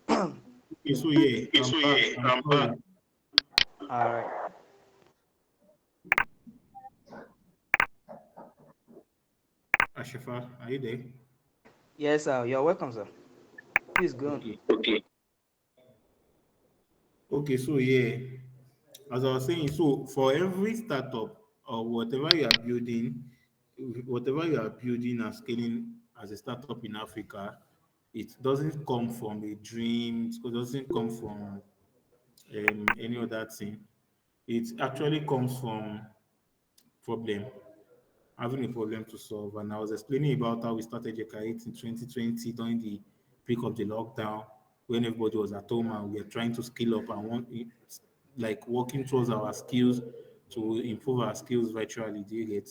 Okay, so yeah, I'm back. I'm sorry. All right. Ashifa, are you there? Yes, you're welcome, sir. Please go on. Okay. Okay, so yeah, as I was saying, so for every startup or whatever you are building and scaling as a startup in Africa, it doesn't come from a dream, it doesn't come from any other thing. It actually comes from problem, having a problem to solve. And I was explaining about how we started Jekeoeat in 2020 during the peak of the lockdown when everybody was at home and we were trying to scale up and like working towards our skills to improve our skills virtually. Do you get?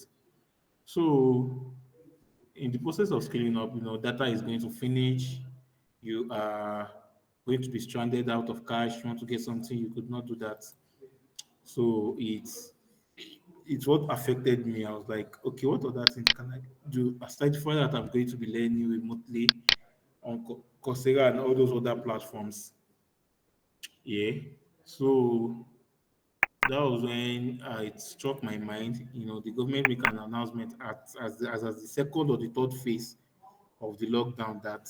So in the process of scaling up, data is going to finish. You are going to be stranded out of cash. You want to get something, you could not do that. So it's what affected me. I was like, okay, what other things can I do aside from that? I'm going to be learning remotely on Coursera and all those other platforms. Yeah. So that was when it struck my mind. The government make an announcement as the second or the third phase of the lockdown that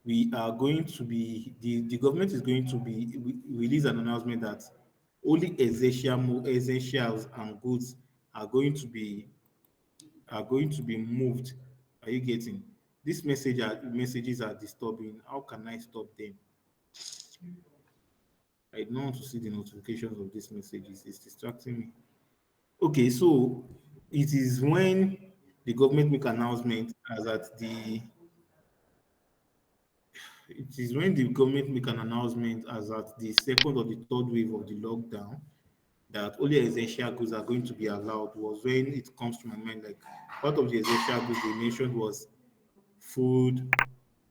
we are going to be the government is going to be release an announcement that only essentials and goods are going to be moved. Are you getting? Messages are disturbing. How can I stop them? I don't want to see the notifications of these messages. It's distracting me. Okay, so it is when the government make announcement as at the it is when the government make an announcement as at the second or the third wave of the lockdown that only essential goods are going to be allowed was when it comes to my mind like part of the essential goods they mentioned was food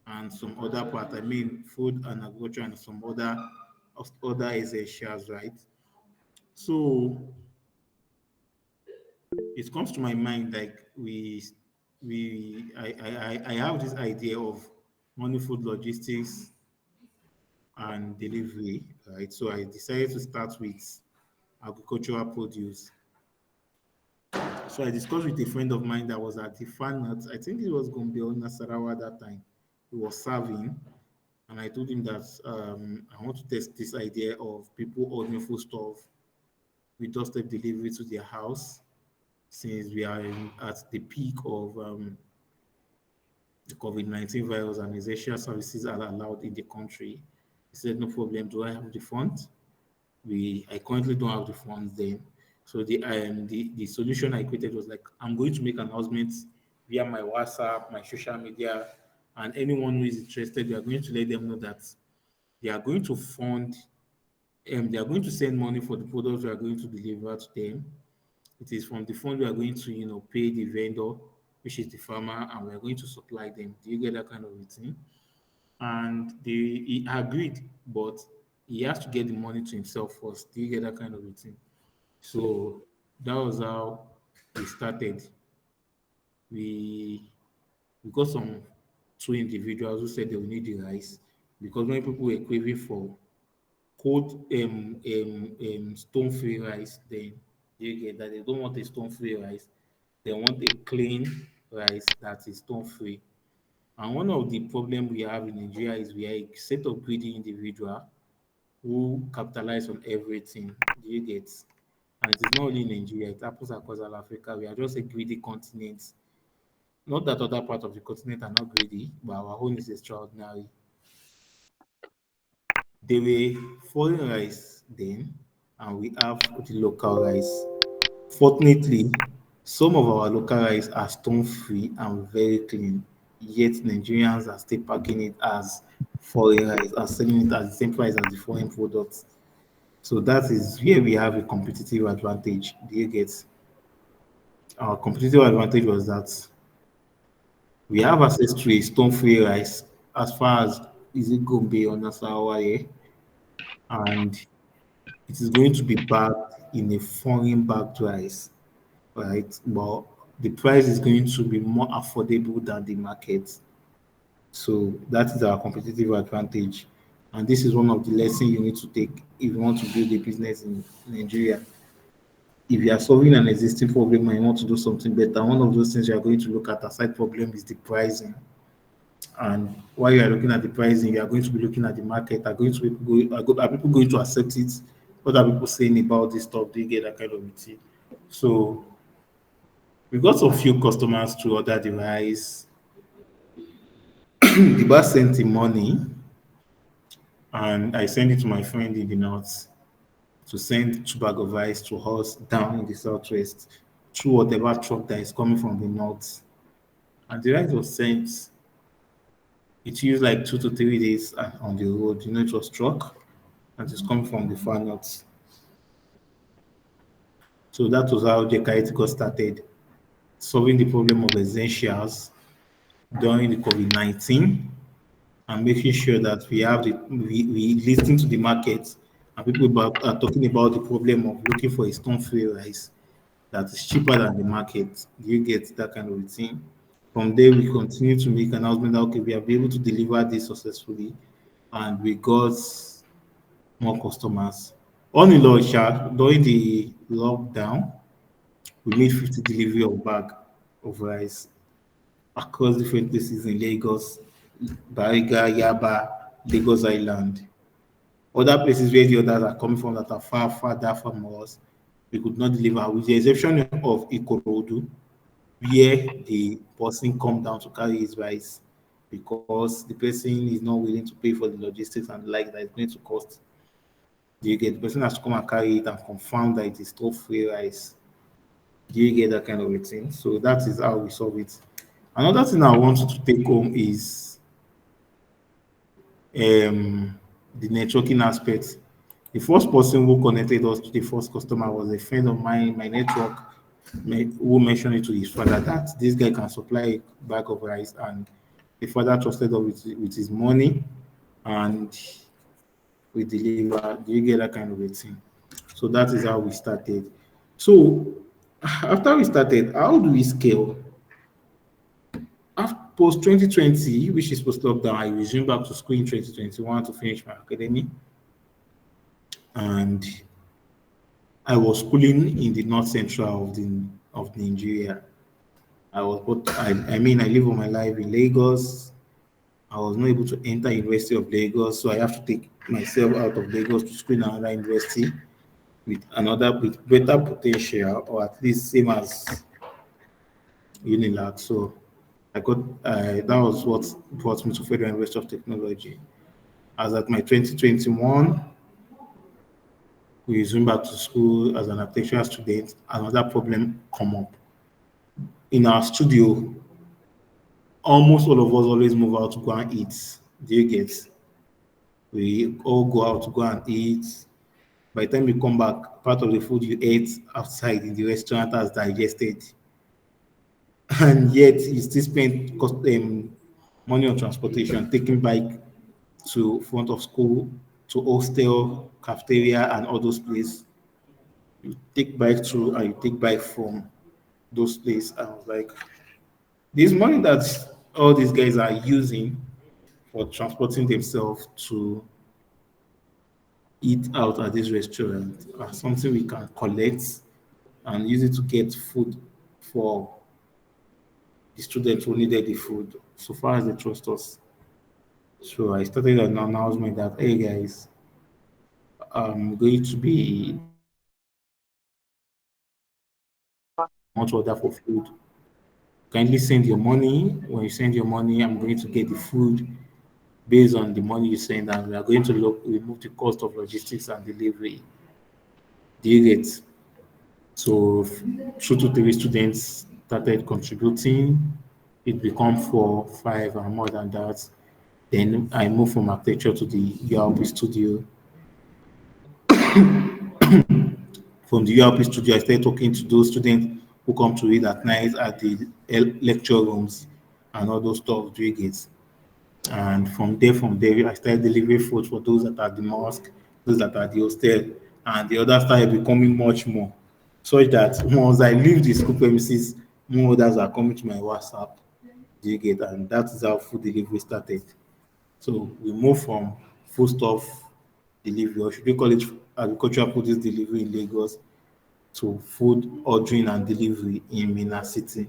and some other part. I mean, food and agriculture and some other essentials, right? So it comes to my mind like I have this idea of money, food, logistics, and delivery, right? So I decided to start with agricultural produce. So I discussed with a friend of mine that was at the Fanat. I think it was Gombe or Nasarawa at that time. He was serving, and I told him that I want to test this idea of people ordering food stuff with doorstep delivery to their house since we are at the peak of the COVID-19 virus and essential services are allowed in the country. He said, no problem. Do I have the funds? I currently don't have the funds then. So the solution I created was like I'm going to make announcements via my WhatsApp, my social media, and anyone who is interested, we are going to let them know that they are going to they are going to send money for the products we are going to deliver to them. It is from the fund we are going to, pay the vendor, which is the farmer, and we are going to supply them. Do you get that kind of a thing? And he agreed, but he has to get the money to himself first. Do you get that kind of a thing? So that was how we started. We we got some two individuals who said they will need the rice because many people were craving for cold stone free rice. Then you get that they don't want a stone free rice, they want a clean rice that is stone free. And one of the problem we have in Nigeria is we are a set of greedy individual who capitalize on everything. Do you get? And it is not only in Nigeria, it happens across all Africa. We are just a greedy continent. Not that other parts of the continent are not greedy, but our own is extraordinary. They were foreign rice then, and we have the local rice. Fortunately, some of our local rice are stone free and very clean, yet Nigerians are still packing it as foreign rice and selling it at the same price as the foreign products. So that is where we have a competitive advantage. Do you get? Our competitive advantage was that we have access to a stone-free rice as far as is it Gombe or Nasarawa, yeah? And it is going to be bagged in a foreign bagged rice, right? But the price is going to be more affordable than the market. So that is our competitive advantage. And this is one of the lessons you need to take if you want to build a business in Nigeria. If you are solving an existing problem and you want to do something better, one of those things you are going to look at aside problem is the pricing. And while you are looking at the pricing, you are going to be looking at the market. Are going to be are people going to accept it? What are people saying about this stuff? Do you get that kind of thing? So we got some few customers to order the rice. The boss sent him money, and I sent it to my friend in the north to send 2 bag of rice to us down in the southwest through whatever truck that is coming from the north. And the rice was sent. It used like 2 to 3 days on the road. You know, it was truck and it's coming from the far north. So that was how Jekeoeat got started, solving the problem of essentials during the COVID-19 and making sure that we listen to the market and people are talking about the problem of looking for a stone-free rice that is cheaper than the market. Do you get that kind of thing? From there, we continue to make announcement that okay, we have been able to deliver this successfully, and we got more customers. On in all, during the lockdown, we made 50 delivery of bag of rice across different places in Lagos, Bariga, Yaba, Lagos Island. Other places where the others are coming from that are far, farther from us, we could not deliver, with the exception of Ikorodu, where the person come down to carry his rice because the person is not willing to pay for the logistics and like that it's going to cost. Do you get the person has to come and carry it and confirm that it is still free rice? Do you get that kind of a thing? So that is how we solve it. Another thing I want you to take home is the networking aspect. The first person who connected us to the first customer was a friend of mine, my network, who mentioned it to his father that this guy can supply a bag of rice, and the father trusted us with his money, and we deliver. Do you get that kind of a thing? So that is how we started. So after we started, how do we scale? After post 2020, which is post lockdown, I resumed back to school in 2021 to finish my academy, and I was schooling in the north central of Nigeria. I mean, I live all my life in Lagos. I was not able to enter University of Lagos, so I have to take myself out of Lagos to school in another university with better potential, or at least same as Unilag. So that was what brought me to Federal University of Technology. As at my 2021, we resumed back to school as an architectural student. Another problem come up in our studio. Almost all of us always move out to go and eat. Do you get? We all go out to go and eat. By the time you come back, part of the food you ate outside in the restaurant has digested. And yet you still spend money on transportation, taking bike to front of school, to hostel, cafeteria, and all those places. You take bike through and you take bike from those places. I was like, this money that all these guys are using for transporting themselves to eat out at this restaurant are something we can collect and use it to get food for the students who needed the food, so far as they trust us. So I started an announcement that, hey guys, I'm going to be much order for food. Kindly send your money. When you send your money, I'm going to get the food based on the money you send, and we are going to remove the cost of logistics and delivery. Do you get? So 2 to 3 students started contributing. It become 4, 5, and more than that. Then I moved from architecture to the URP studio. From the URP studio, I started talking to those students who come to read at night at the lecture rooms and all those stuff, do you get? And from there, I started delivering food for those that are at the mosque, those that are at the hostel, and the others started becoming much more. Such that once I leave the school premises, more others are coming to my WhatsApp. Do you get? And that is how food delivery started. So we moved from foodstuff delivery, or should we call it agricultural produce delivery in Lagos, to food ordering and delivery in Mina City.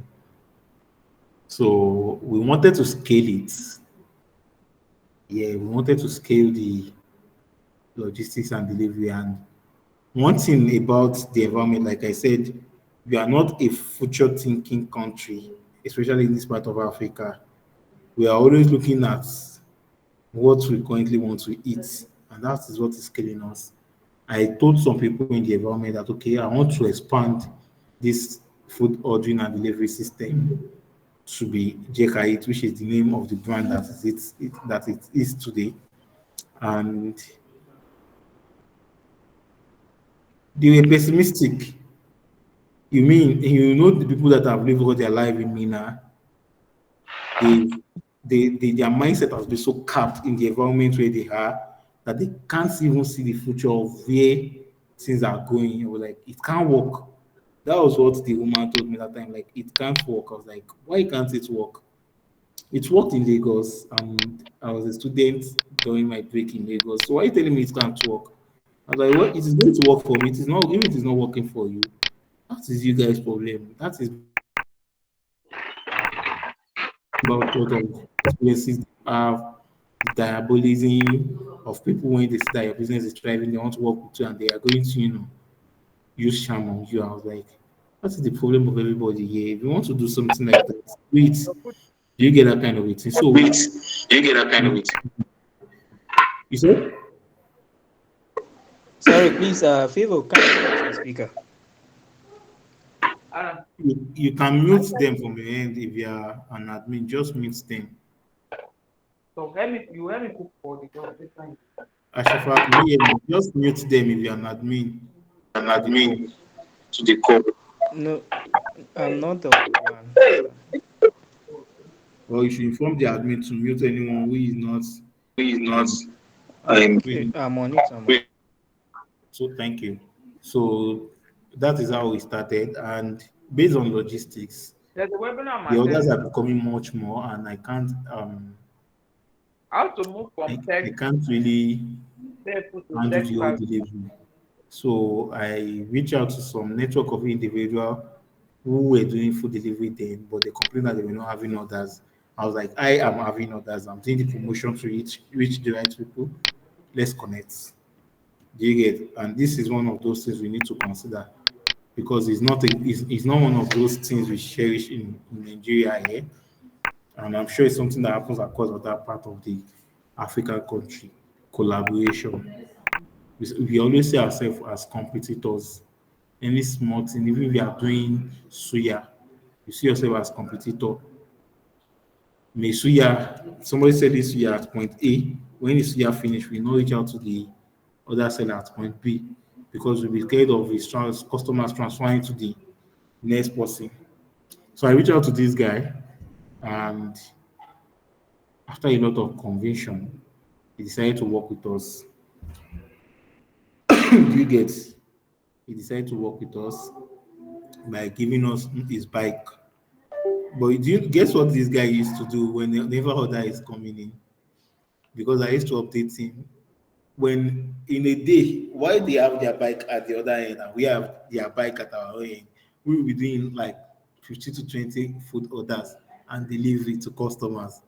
So we wanted to scale it. Yeah, we wanted to scale the logistics and delivery. And one thing about the environment, like I said, we are not a future thinking country, especially in this part of Africa. We are always looking at what we currently want to eat, and that is what is killing us. I told some people in the environment that okay, I want to expand this food ordering and delivery system to be Jekeoeat, which is the name of the brand that that it is today. And they were pessimistic. You mean you know the people that have lived all their life in Mina, they their mindset has been so capped in the environment where they are that they can't even see the future of where things are going. Or like it can't work. That was what the woman told me that time. Like it can't work. I was like, why can't it work? It worked in Lagos, and I was a student during my break in Lagos. So why are you telling me it can't work? I was like, well, it is going to work for me. It is not, if it is not working for you, that is you guys' problem. That is about what of experiences they have, the diabolism of people when they see that your business is thriving, they want to work with you and they are going to, use charm on you. I was like, what is the problem of everybody here? If you want to do something like that, wait, do you get that kind of a thing? So, Wait, you get that kind of mm, it. you said? Sorry, please, Favor, can you mute your speaker? You can mute them from your end if you are an admin. Just mute them. So let me cook for the girl this time. Ashafa, can you hear me? Just mute them if you are an admin An to the call. admin to the call. No, I'm not the one. Or you should inform the admin to mute anyone who is not Who is not? um Okay, doing. I'm on it. I'm on. So thank you. So that is how we started, and based on logistics, There's a webinar I'm the orders are attending. becoming much more, and How to move from I tech can't really to handle tech the whole savvy. delivery. So I reached out to some network of individuals who were doing food delivery then, but they complained that they were not having orders. I was like, I am having orders. I'm doing the promotion to reach the right people. Let's connect. Do you get? And this is one of those things we need to consider because it's not one of those things we cherish in Nigeria here. And I'm sure it's something that happens across other part of the African country. Collaboration. We always see ourselves as competitors. Any small thing, even if you are doing suya, you see yourself as competitor. May suya, somebody said this suya at point A. When the suya finish, we now reach out to the other seller at point B because we'll be scared of his customers transferring to the next person. So I reached out to this guy, and after a lot of conviction, he decided to work with us. Do you get? He decided to work with us by giving us his bike. But do you guess what this guy used to do when never order is coming in? Because I used to update him when in a day, while they have their bike at the other end and we have their bike at our own end, we will be doing like 50 to 20 food orders and delivery to customers.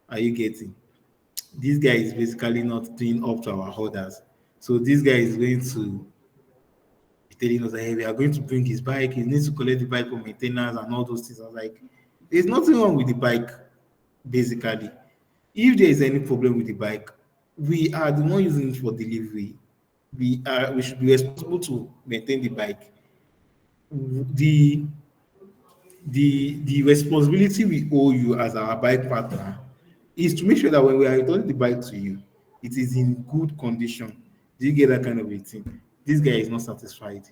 Are you getting? This guy is basically not doing up to our orders. So this guy is going to be telling us that hey, we are going to bring his bike. He needs to collect the bike for maintenance and all those things. I was like, there's nothing wrong with the bike, basically. If there is any problem with the bike, we are the one using it for delivery. We should be responsible to maintain the bike. The the responsibility we owe you as our bike partner is to make sure that when we are returning the bike to you, it is in good condition. Do you get that kind of a thing? This guy is not satisfied.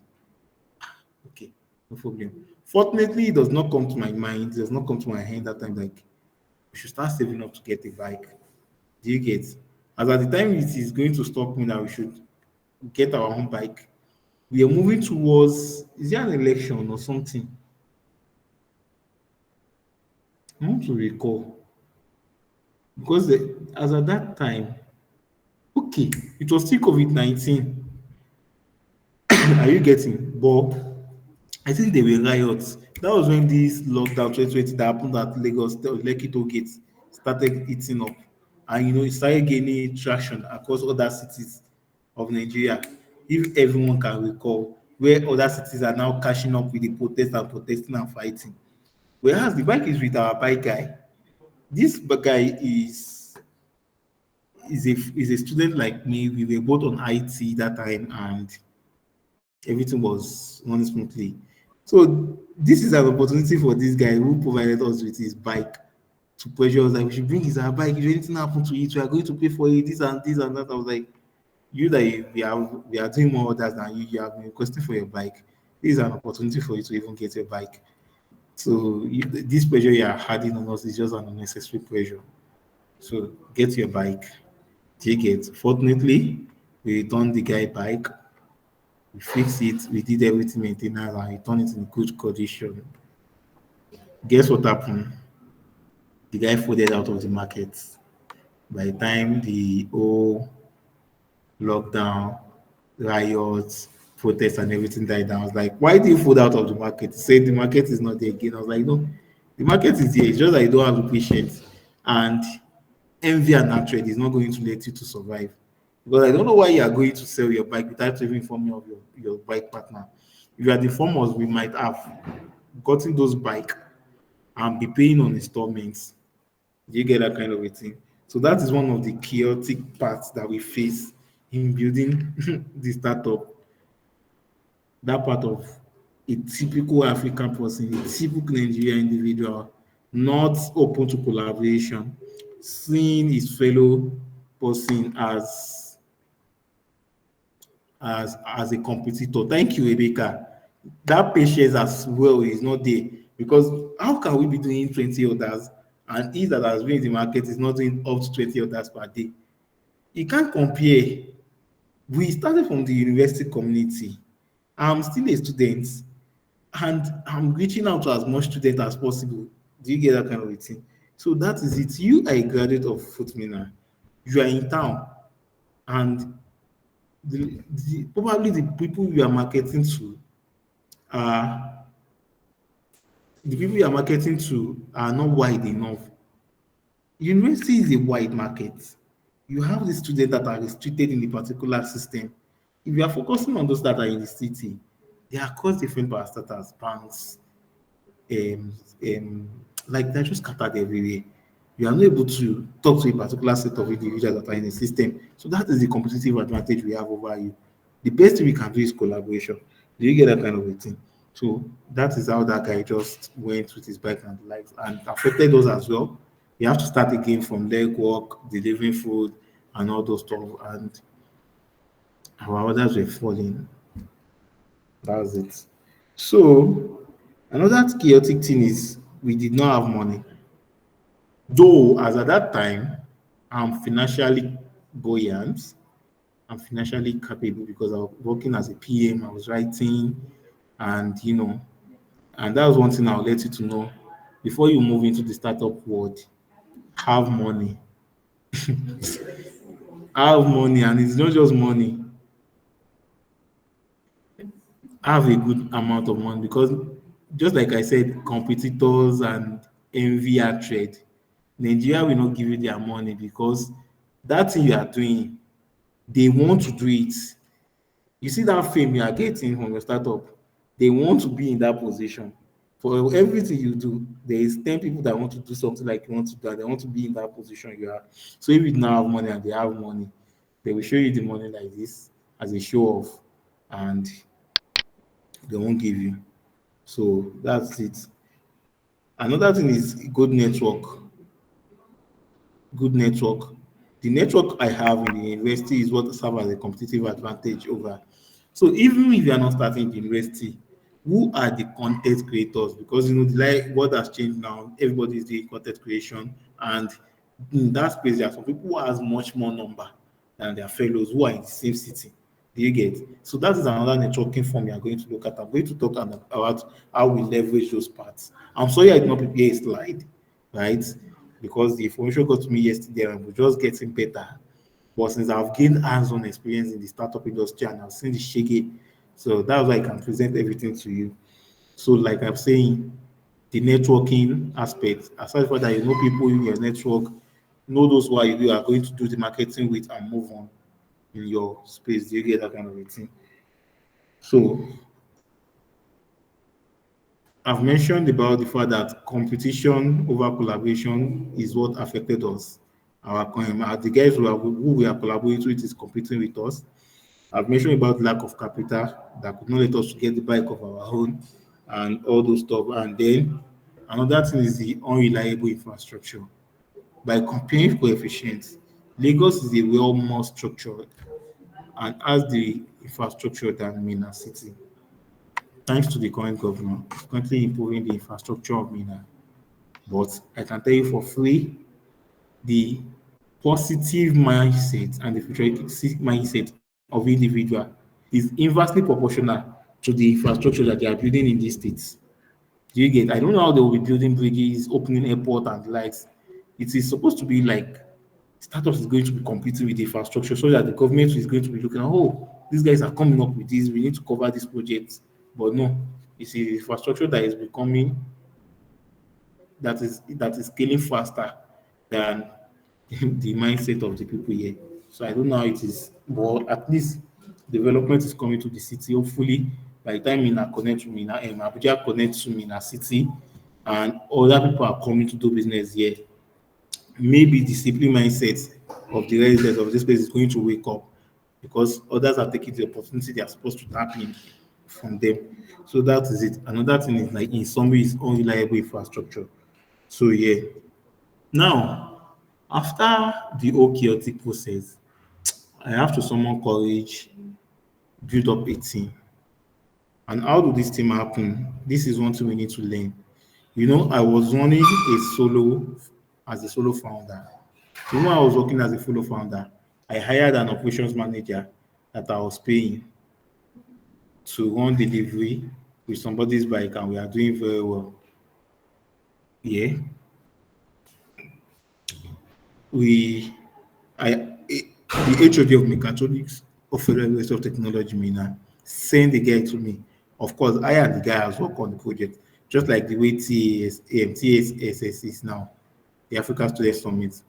Okay, no problem. Fortunately, it does not come to my mind, it does not come to my hand that time. Like, we should start saving up to get a bike. Do you get? As at the time it is going to stop me that we should get our own bike, we are moving towards is there an election or something? I want to recall because as at that time, okay, it was still COVID-19. Are you getting? But I think there were riots. That was when this lockdown 2020 that happened at Lagos, the Lekki toll gate started eating up. And it started gaining traction across other cities of Nigeria. If everyone can recall, where other cities are now catching up with the protest and protesting and fighting. Whereas the bike is with our bike guy. This guy is a student like me. We were both on IT that time, and everything was running smoothly. So this is an opportunity for this guy who provided us with his bike to pressure us like we should bring his our bike. If anything happen to it, we are going to pay for it. This and that. I was like, you that we are doing more orders than you. You have been requesting for your bike. This is an opportunity for you to even get your bike. So this pressure you are adding on us is just an unnecessary pressure. So get your bike. Take it. Fortunately, we returned the guy bike. We fixed it. We did everything maintenance and returned it in good condition. Guess what happened? The guy folded out of the market. By the time the whole lockdown, riots, protests, and everything died down, I was like, why did you fold out of the market? He said the market is not there again. I was like, no, the market is here. It's just that you don't have the patience. And envy and hatred is not going to let you to survive. Because I don't know why you are going to sell your bike without even informing of your bike partner. If you had informed us, we might have gotten those bike and be paying on installments. Do you get that kind of a thing? So that is one of the chaotic parts that we face in building the startup. That part of a typical African person, a typical Nigerian individual, not open to collaboration, seeing his fellow person as a competitor. Thank you, Rebecca. That patience as well is not there because how can we be doing 20 orders and he that has been in the market is not doing up to 20 orders per day? You can't compare. We started from the university community. I'm still a student and I'm reaching out to as much students as possible. Do you get that kind of a thing? So that is it. You are a graduate of Footmina. You are in town and probably the people you are marketing to are the people you are marketing to are not wide enough. University is a wide market. You have the students that are restricted in the particular system. If you are focusing on those that are in the city, they are across different parastatals, banks, um, um, like they're just scattered everywhere. You are not able to talk to a particular set of individuals that are in the system. So that is the competitive advantage we have over you. The best thing we can do is collaboration. Do you get that kind of a thing? So that is how that guy just went with his bike and life and affected us as well. You have to start again from leg work, delivering food, and all those stuff. And our orders were falling. That's it. So another chaotic thing is we did not have money. Though as at that time, I'm financially buoyant, I'm financially capable because I was working as a PM, I was writing, and and that was one thing I'll let you to know. Before you move into the startup world, have money. Have money, and it's not just money. Have a good amount of money because just like I said, competitors and envy are trade. Nigeria will not give you their money because that thing you are doing, they want to do it. You see that fame you are getting from your startup, they want to be in that position. For everything you do, there is 10 people that want to do something like you want to do, and they want to be in that position you are. So if you now have money and they have money, they will show you the money like this as a show off, and they won't give you. So that's it. Another thing is good network. Good network. The network I have in the university is what serves as a competitive advantage over. So even if you are not starting the university, who are the content creators? Because the like what has changed now, everybody is doing content creation, and in that space, there are some people who has much more number than their fellows who are in the same city. Do you get? So that is another networking form you are going to look at. I'm going to talk about how we leverage those parts. I'm sorry I did not prepare a slide, right? Because the information got to me yesterday and we're just getting better. But since I've gained hands-on experience in the startup industry and I've seen the shaggy, so that's why I can present everything to you. So, like I'm saying, the networking aspect, aside from that, you know people in your network, know those who you are going to do the marketing with and move on in your space. Do you get that kind of a thing? So, I've mentioned about the fact that competition over collaboration is what affected us. The guys who we are collaborating with is competing with us. I've mentioned about lack of capital that could not let us to get the bike of our own and all those stuff. And then another thing is the unreliable infrastructure. By comparing coefficients, Lagos is a well more structured and has the infrastructure than Minna City. Thanks to the current governor, it's currently improving the infrastructure of Minna. But I can tell you for free, the positive mindset and the futuristic mindset of individual is inversely proportional to the infrastructure that they are building in these states. Do you get? I don't know how they will be building bridges, opening airport and the likes. It is supposed to be like startups is going to be competing with the infrastructure so that the government is going to be looking at, oh, these guys are coming up with this, we need to cover this project. But no, it's the infrastructure that is becoming that is scaling faster than the mindset of the people here. So I don't know how it is, but at least development is coming to the city. Hopefully, by the time Mina connect to Mina, Abuja connects to Mina city, and other people are coming to do business here, maybe the discipline mindset of the residents of this place is going to wake up because others are taking the opportunity they are supposed to tap in from them. So that is it. Another thing is like in some ways unreliable infrastructure. So yeah. Now, after the whole chaotic process, I have to summon courage, build up a team. And how do this team happen? This is one thing we need to learn. You know, I was running a solo as a solo founder. When I was working as a solo founder, I hired an operations manager that I was paying to run delivery with somebody's bike, and we are doing very well. Yeah, we, the HOD of mechatronics of Federal University of Technology, Mina, sent the guy to me. Of course, I and the guy has worked on the project, just like the way TSSS is now, the Africa Student Summit.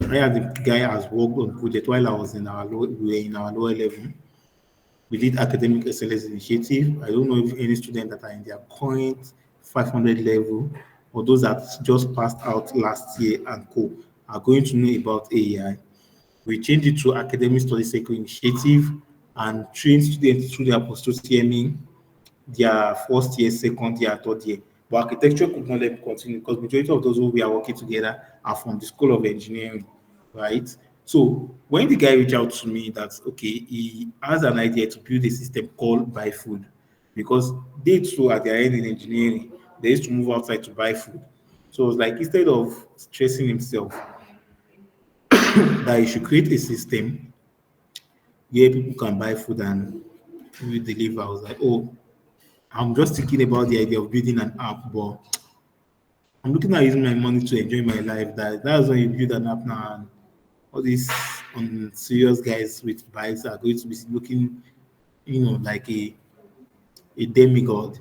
I and the guy has worked on the project while I was in we were in our lower level. We did academic excellence initiative. I don't know if any student that are in their current 500 level or those that just passed out last year and co are going to know about AI. We changed it to academic study cycle initiative and train students through their post-CME, their first year, second year, third year. But architecture could not let me continue because majority of those who we are working together are from the School of Engineering, right? So when the guy reached out to me that okay, he has an idea to build a system called buy food because they too at their end in engineering, they used to move outside to buy food. So it was like instead of stressing himself that he should create a system where people can buy food and we deliver. I was like, oh, I'm just thinking about the idea of building an app, but I'm looking at using my money to enjoy my life. That's when you build an app now, and all these serious guys with bikes are going to be looking, like a demigod.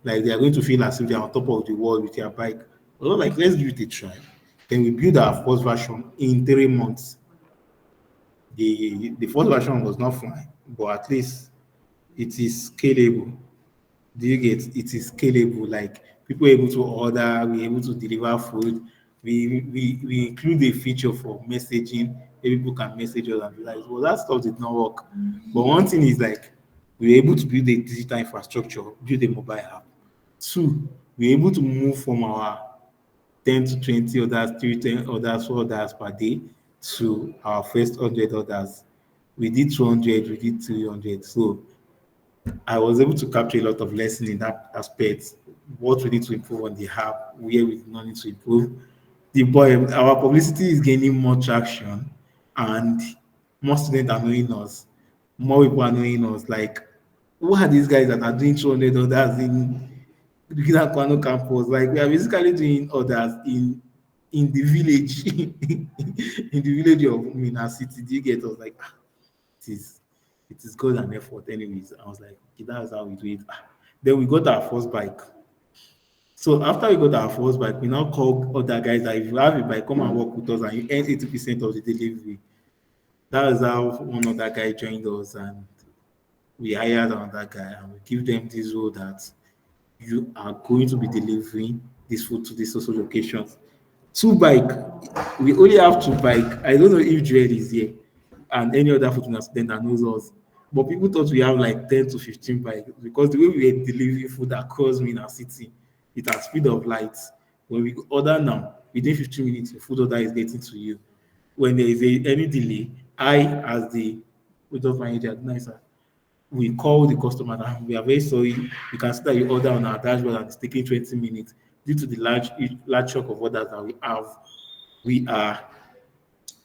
Like they are going to feel as if they are on top of the world with their bike. Well, like let's give it a try. Then we build our first version in 3 months. The first version was not fine, but at least it is scalable. Do you get? It is scalable? Like people are able to order, we're able to deliver food. We include a feature for messaging where people can message us and be like, well, that stuff did not work. But one thing is like we're able to build a digital infrastructure, build a mobile app. Two, we're able to move from our 10 to 20 orders, 10 orders, 4 orders per day to our first 100 orders. We did 200, we did 300. So I was able to capture a lot of lessons in that aspect. What we need to improve on the app, where we do not need to improve. Our publicity is gaining more traction, and more students are knowing us. More people are knowing us. Like, who are these guys that are doing 200 orders in? Beginner Kwano campus. Like we are basically doing orders in the village, in the village of Mina City. Do you get us? Like it is it is good and effort, anyways. I was like, okay, that's how we do it. Then we got our first bike. So after we got our first bike, we now call other guys that if you have a bike, come and work with us and you earn 80% of the delivery. That is how one other guy joined us and we hired another guy and we give them this role that you are going to be delivering this food to these social locations. Two bike, we only have two bike. I don't know if Joel is here and any other food student that knows us. But people thought we have like 10 to 15 bikes because the way we were delivering food across Mina City, it at speed of light. When we order now, within 15 minutes, the food order is getting to you. When there is any delay, I, as the product manager, nicer, we call the customer that we are very sorry. You can see that you order on our dashboard and it's taking 20 minutes due to the large chunk of orders that we have. We are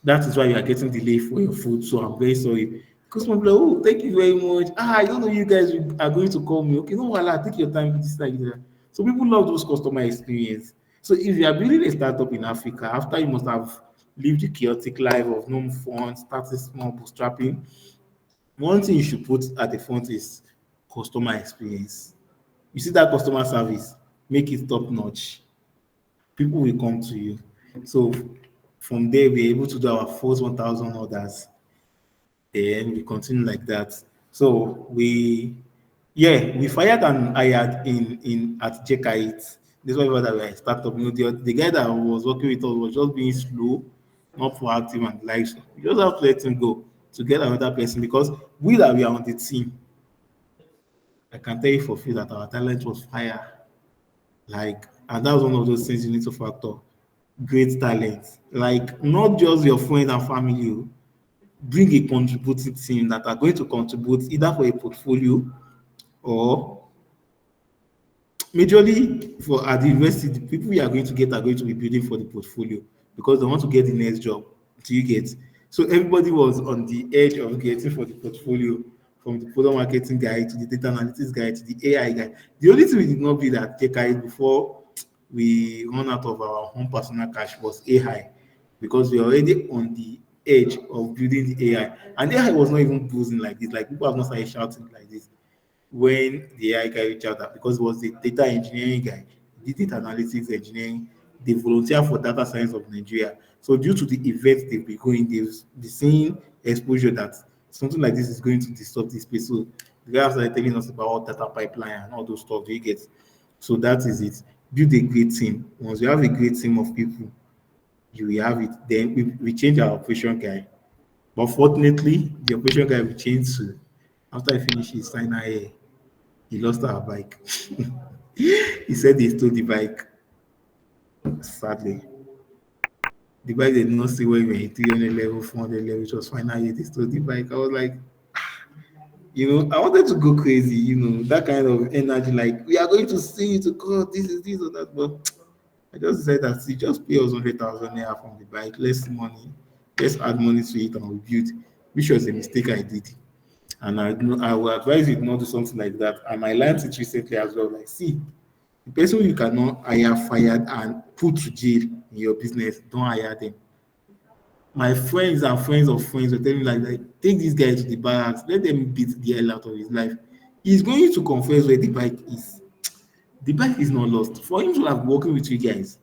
that is why you are getting delay for your food. So I'm very sorry. Customer be like, oh, thank you very much. I don't know you guys are going to call me. Okay, no, I'll take your time. This like that. So people love those customer experience. So if you are building a startup in Africa, after you must have lived the chaotic life of no funds, starting small, bootstrapping, one thing you should put at the front is customer experience. You see that customer service, make it top notch. People will come to you. So from there, we're able to do our first 1,000 orders. Then we continue like that. So we fired and hired in at Jekeoeat. This was that we are a startup. The guy that was working with us was just being slow, not proactive and like so. You just have to let him go to get another person because we are on the team. I can tell you for free that our talent was fire. Like, and that was one of those things you need to factor. Great talent. Like, not just your friends and family. Bring a contributing team that are going to contribute either for a portfolio or majorly for at the university, the people you are going to get are going to be building for the portfolio because they want to get the next job. Do you get? So everybody was on the edge of getting for the portfolio, from the product marketing guy to the data analytics guy to the AI guy. The only thing we did not build at TechI before we run out of our own personal cash was AI because we are already on the edge of building the AI. And AI was not even booming like this. Like people have not started shouting like this when the AI guy reached out that because it was the data engineering guy, the data analytics engineering, they volunteer for data science of Nigeria. So due to the events they've been going, they've been seeing exposure that something like this is going to disrupt this space. So the guy started telling us about data pipeline and all those stuff. Do you get? So that is it. Build a great team. Once you have a great team of people, you will have it. Then we change our operation guy. But fortunately, the operation guy we changed to after I finished his final year, he lost our bike. He said he stole the bike. Sadly, the bike did not see when we were in 300 level, 400 level, which was final year. They stole the bike. I was like, I wanted to go crazy, that kind of energy. Like, we are going to see you to God, this is this or that. But I just said that, see, just pay us 100,000 naira from the bike, less money, let's add money to it and we build, which was a mistake I did. And I will advise you not do something like that. And I learned it recently as well. Like, see, the person you cannot hire, fired, and put to jail in your business, don't hire them. My friends and friends of friends were telling me like take this guy to the barracks, let them beat the hell out of his life. He's going to confess where the bike is. The bike is not lost. For him to have working with you guys,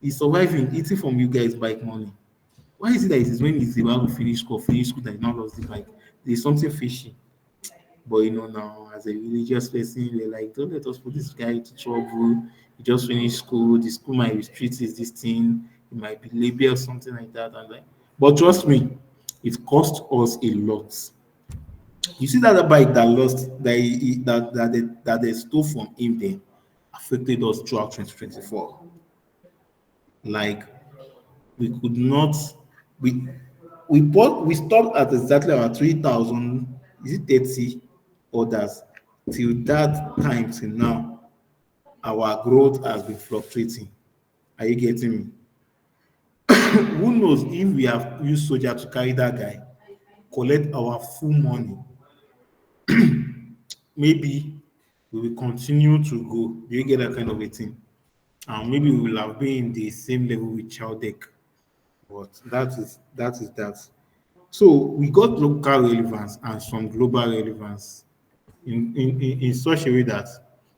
he's surviving, eating from you guys' bike money. Why is it that it is when he's about to finish school that he now lost the bike? There's something fishy. But now as a religious person, we're like, don't let us put this guy into trouble. He just finished school. The school might restrict his this thing. It might be label or something like that. And like, but trust me, it cost us a lot. You see that the bike that lost that they stole from him then affected us throughout 2024. Like we could not we we stopped at exactly our 3,000, is it 30 orders. Till that time till now, our growth has been fluctuating. Are you getting me? Who knows if we have used soldier to carry that guy, collect our full money, maybe we will continue to go. Do you get that kind of a thing? And maybe we will have been in the same level with child deck, but that. So we got local relevance and some global relevance in such a way that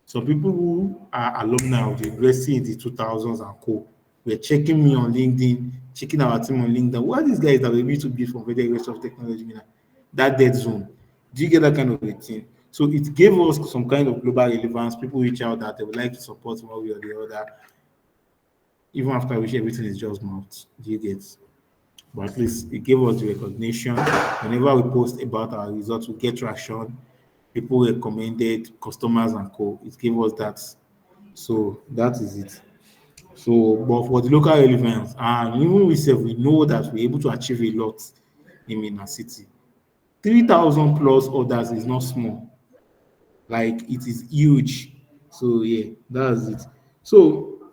some people who are alumni of the university in the 2000s and co were checking me on LinkedIn, checking our team on LinkedIn. What are these guys that were able to be from Federal University of Technology, that dead zone? Do you get that kind of a thing? So it gave us some kind of global relevance. People reach out that they would like to support one way or the other, even after which everything is just mouth. Do you get? But at least it gave us the recognition. Whenever we post about our results, we get traction. People recommended, customers and co. It gave us that. So that is it. So, but for the local relevance, and even we say we know that we're able to achieve a lot in Mina City. 3,000 plus orders is not small. Like it is huge. So yeah, that's it. So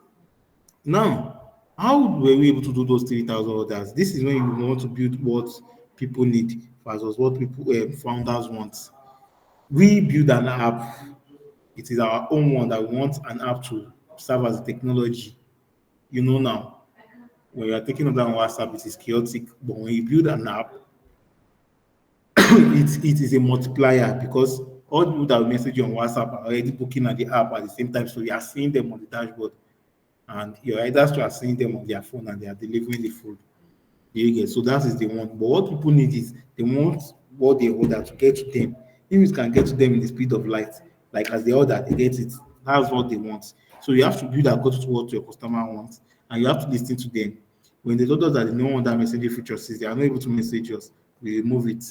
now, how were we able to do those 3,000 orders? This is when you want to build what people need versus what people founders want. We build an app. It is our own one that we want an app to serve as a technology. You know now, when you are taking order on WhatsApp, it is chaotic. But when you build an app, it is a multiplier because all the people that will message you on WhatsApp are already booking at the app at the same time. So you are seeing them on the dashboard. And your riders are seeing them on their phone and they are delivering the food. You get, so that is the one. But what people need is they want what they order to get to them. If it can get to them in the speed of light, like as they order, they get it. That's what they want. So you have to build according to what your customer wants, and you have to listen to them. When they told us that they don't want that messaging feature, since they are not able to message us, we remove it.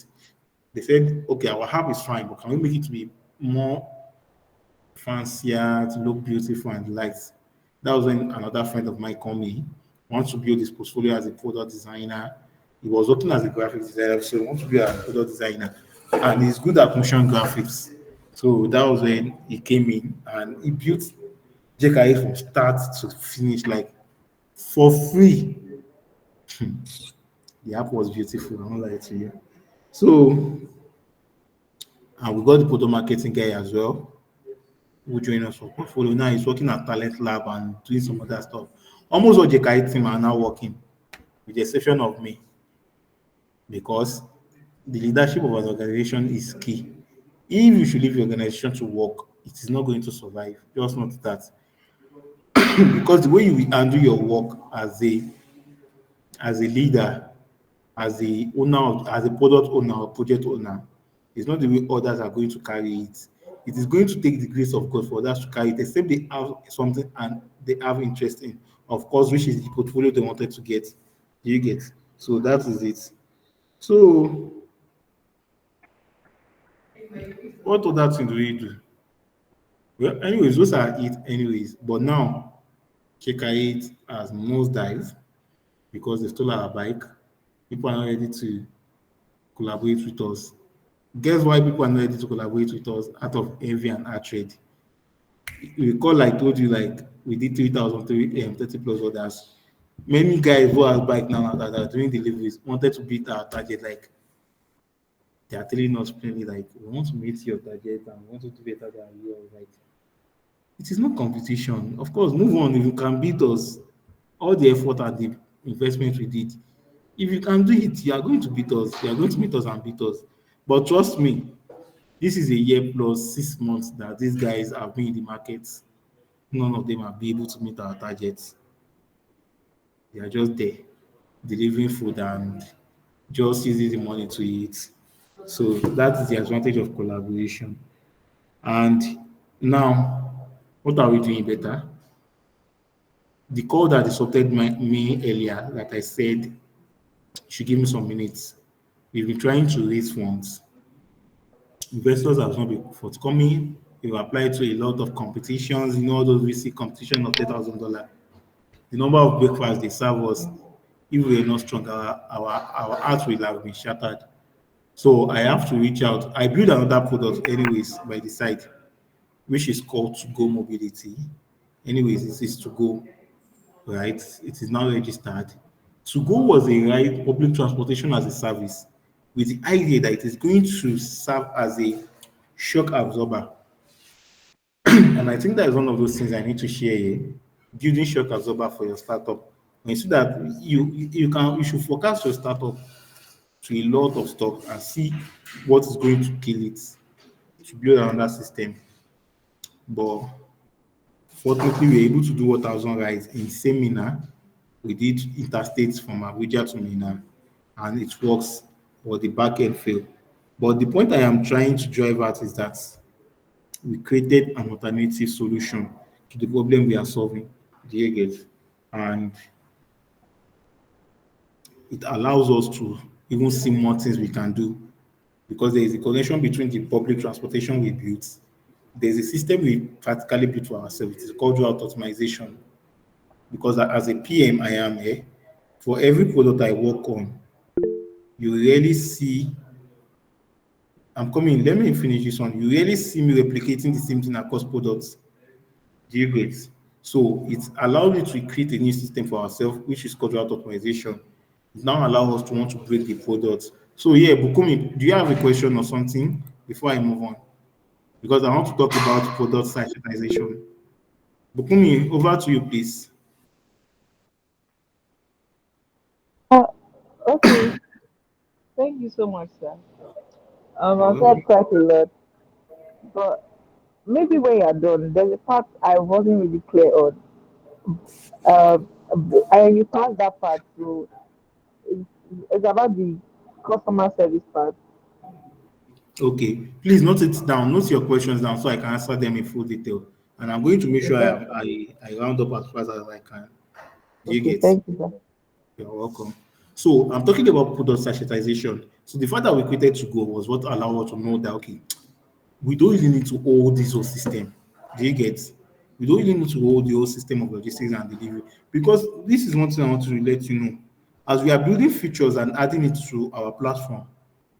They said, okay, our app is fine, but can we make it to be more fancier, to look beautiful and lights. That was when another friend of mine called me, wants to build his portfolio as a product designer. He was working as a graphic designer, so he wants to be a product designer. And he's good at motion graphics. So that was when he came in and he built Jekeoeat from start to finish, like for free. The app was beautiful, I won't lie to you. So, and we got the product marketing guy as well, who joined us for portfolio. Now he's working at Talent Lab and doing some other stuff. Almost all Jekeoeat team are now working, with the exception of me, because the leadership of an organization is key. If you should leave your organization to work, it is not going to survive. Just not that. Because the way you will handle your work as a leader, as a owner, as a product owner or project owner, is not the way others are going to carry it. It is going to take the grace of God for others to carry it, except they have something and they have interest in, of course, which is the portfolio they wanted to get. Do you get? So that is it. So what other thing do we do? Well, anyways, those are it anyways. But now Jekeoeat has nosedive because they stole our bike. People are not ready to collaborate with us. Guess why people are not ready to collaborate with us out of envy and hatred? You recall I told you, like, we did 3,030 plus orders. Many guys who have bike now that are doing deliveries wanted to beat our target. Like, they are telling us plainly, like, we want to meet your target and we want to do better than you. I was like, it is not competition. Of course, move on. If you can beat us, all the effort and the investment we did, if you can do it, you are going to beat us. You are going to meet us and beat us. But trust me, this is a year plus 6 months that these guys have been in the market. None of them have been able to meet our targets. They are just there, delivering food and just using the money to eat. So that is the advantage of collaboration. And now, what are we doing better? The call that disrupted me earlier, that I said should give me some minutes. We've been trying to raise funds. Investors have not been forthcoming. We've applied to a lot of competitions, all those VC competition of $10,000. The number of breakfasts they serve us, if we are not strong, our hearts will have been shattered. So I have to reach out. I build another product anyways by the side, which is called To Go Mobility. Anyways, this is To Go, right? It is now registered. To Go was a ride, public transportation as a service, with the idea that it is going to serve as a shock absorber. And I think that is one of those things I need to share here. Building shock absorber for your startup. And you see that you should forecast your startup to a lot of stuff and see what is going to kill it to build another system. But fortunately, we were able to do what I was on right in seminar. We did interstates from Abuja to Mina, and it works, but the back end failed. But the point I am trying to drive at is that we created an alternative solution to the problem we are solving. Do you get? And it allows us to even see more things we can do because there is a connection between the public transportation we built. There's a system we practically built for ourselves. It's called route optimization. Because as a PM, I am here. For every product I work on, you rarely see. I'm coming. Let me finish this one. You rarely see me replicating the same thing across products. Do you get? So it allowed me to create a new system for ourselves, which is called route optimization. It now allows us to want to break the product. So yeah, Bukumi, do you have a question or something before I move on? Because I want to talk about product sensitization. Bukumi, over to you, please. Uh, okay, thank you so much, sir. You're I've said welcome. quite a lot, but maybe when you're done, there's a part I wasn't really clear on. Uh, and you passed that part, so it's, it's about the customer service part. Okay, please note it down. Note your questions down so I can answer them in full detail. And I'm going to make Okay, sure thank, I round up as fast as I can. Do you okay, get? thank you, sir. You're welcome. So I'm talking about product sensitization. So the fact that we created to go was what allowed us to know that okay, we don't really need to hold this whole system. Do you get? We don't really need to hold the whole system of logistics and delivery because this is one thing I want to let you know. As we are building features and adding it to our platform,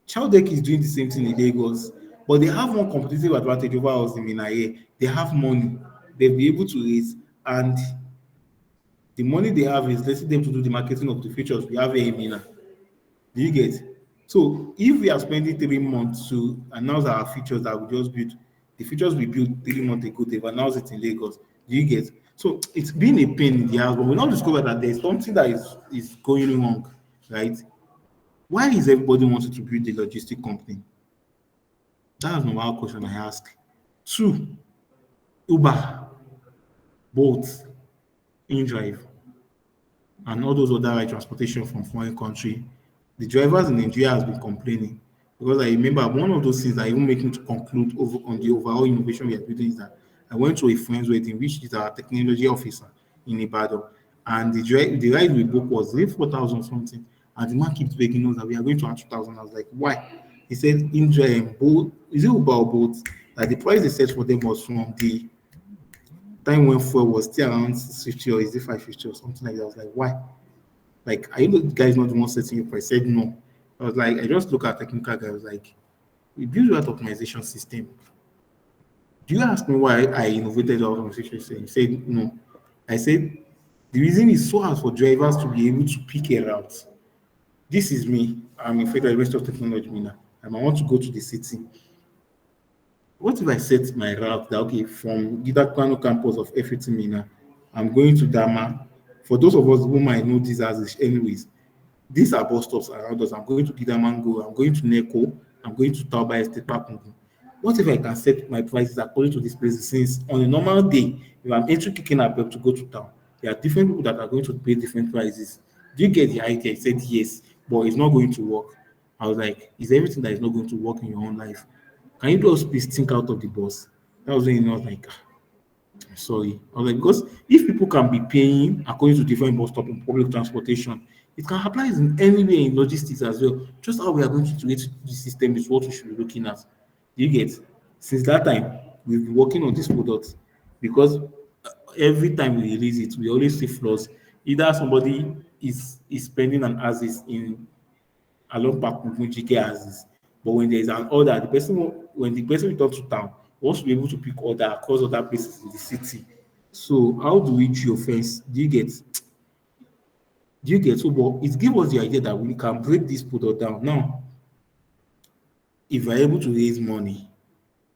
Childek is doing the same thing in Lagos, but they have one competitive advantage over us in Minaye. They have money, they'll be able to raise, and the money they have is letting them to do the marketing of the features we have here in Mina. Do you get? So if we are spending 3 months to announce our features that we just built, the features we built 3 months ago, they've announced it in Lagos. Do you get? So it's been a pain in the ass, but we now discover that there's something that is going wrong, right? Why is everybody wanting to build a logistic company? That's number one question I ask. Two, Uber, Bolt, InDrive, and all those other like transportation from foreign country, the drivers in Nigeria has been complaining because I remember one of those things that even make me to conclude over on the overall innovation we are building is that I went to a friend's wedding, which is our technology officer in Ibadan, and the ride we booked was 4,000 something, and the man keeps begging us that we are going to add 2,000. I was like, why? He said, in both is it Uber or both that the price they set for them was from the time when fuel was still around 650 or is it 550 or something like that. I was like, why? Like, are you the guys not the one setting your price? I said no. I was like, I just look at technical guy. I was like, we build that optimization system. Do you ask me why I innovated the optimization system? He said no. I said the reason is so hard for drivers to be able to pick a route. This is me. I'm in Federal University of Technology, Mina, and I want to go to the city. What if I set my route that okay from Gidakano campus of FAT Mina, I'm going to Dama. For those of us who might know this as anyways, these are bus stops around us. I'm going to Gidamango, I'm going to Neko, I'm going to Tauba Estate Park. What if I can set my prices according to these places? Since on a normal day, if I'm entering kicking up to go to town, there are different people that are going to pay different prices. Do you get the idea? He said yes, but it's not going to work. I was like, is everything that is not going to work in your own life? Can you just please think out of the box? That was when I was like, sorry. I was like, because if people can be paying according to different bus stop in public transportation, it can apply in anywhere in logistics as well. Just how we are going to create the system is what we should be looking at. Do you get? Since that time, we've been working on this product because every time we release it, we always see flaws. Either somebody is spending an assist in along Park Jike as but when there is an order, when the person returns to town, wants to be able to pick order across other places in the city. So how do we geofence? Do you get so? But it gives us the idea that we can break this product down. Now, if we're able to raise money,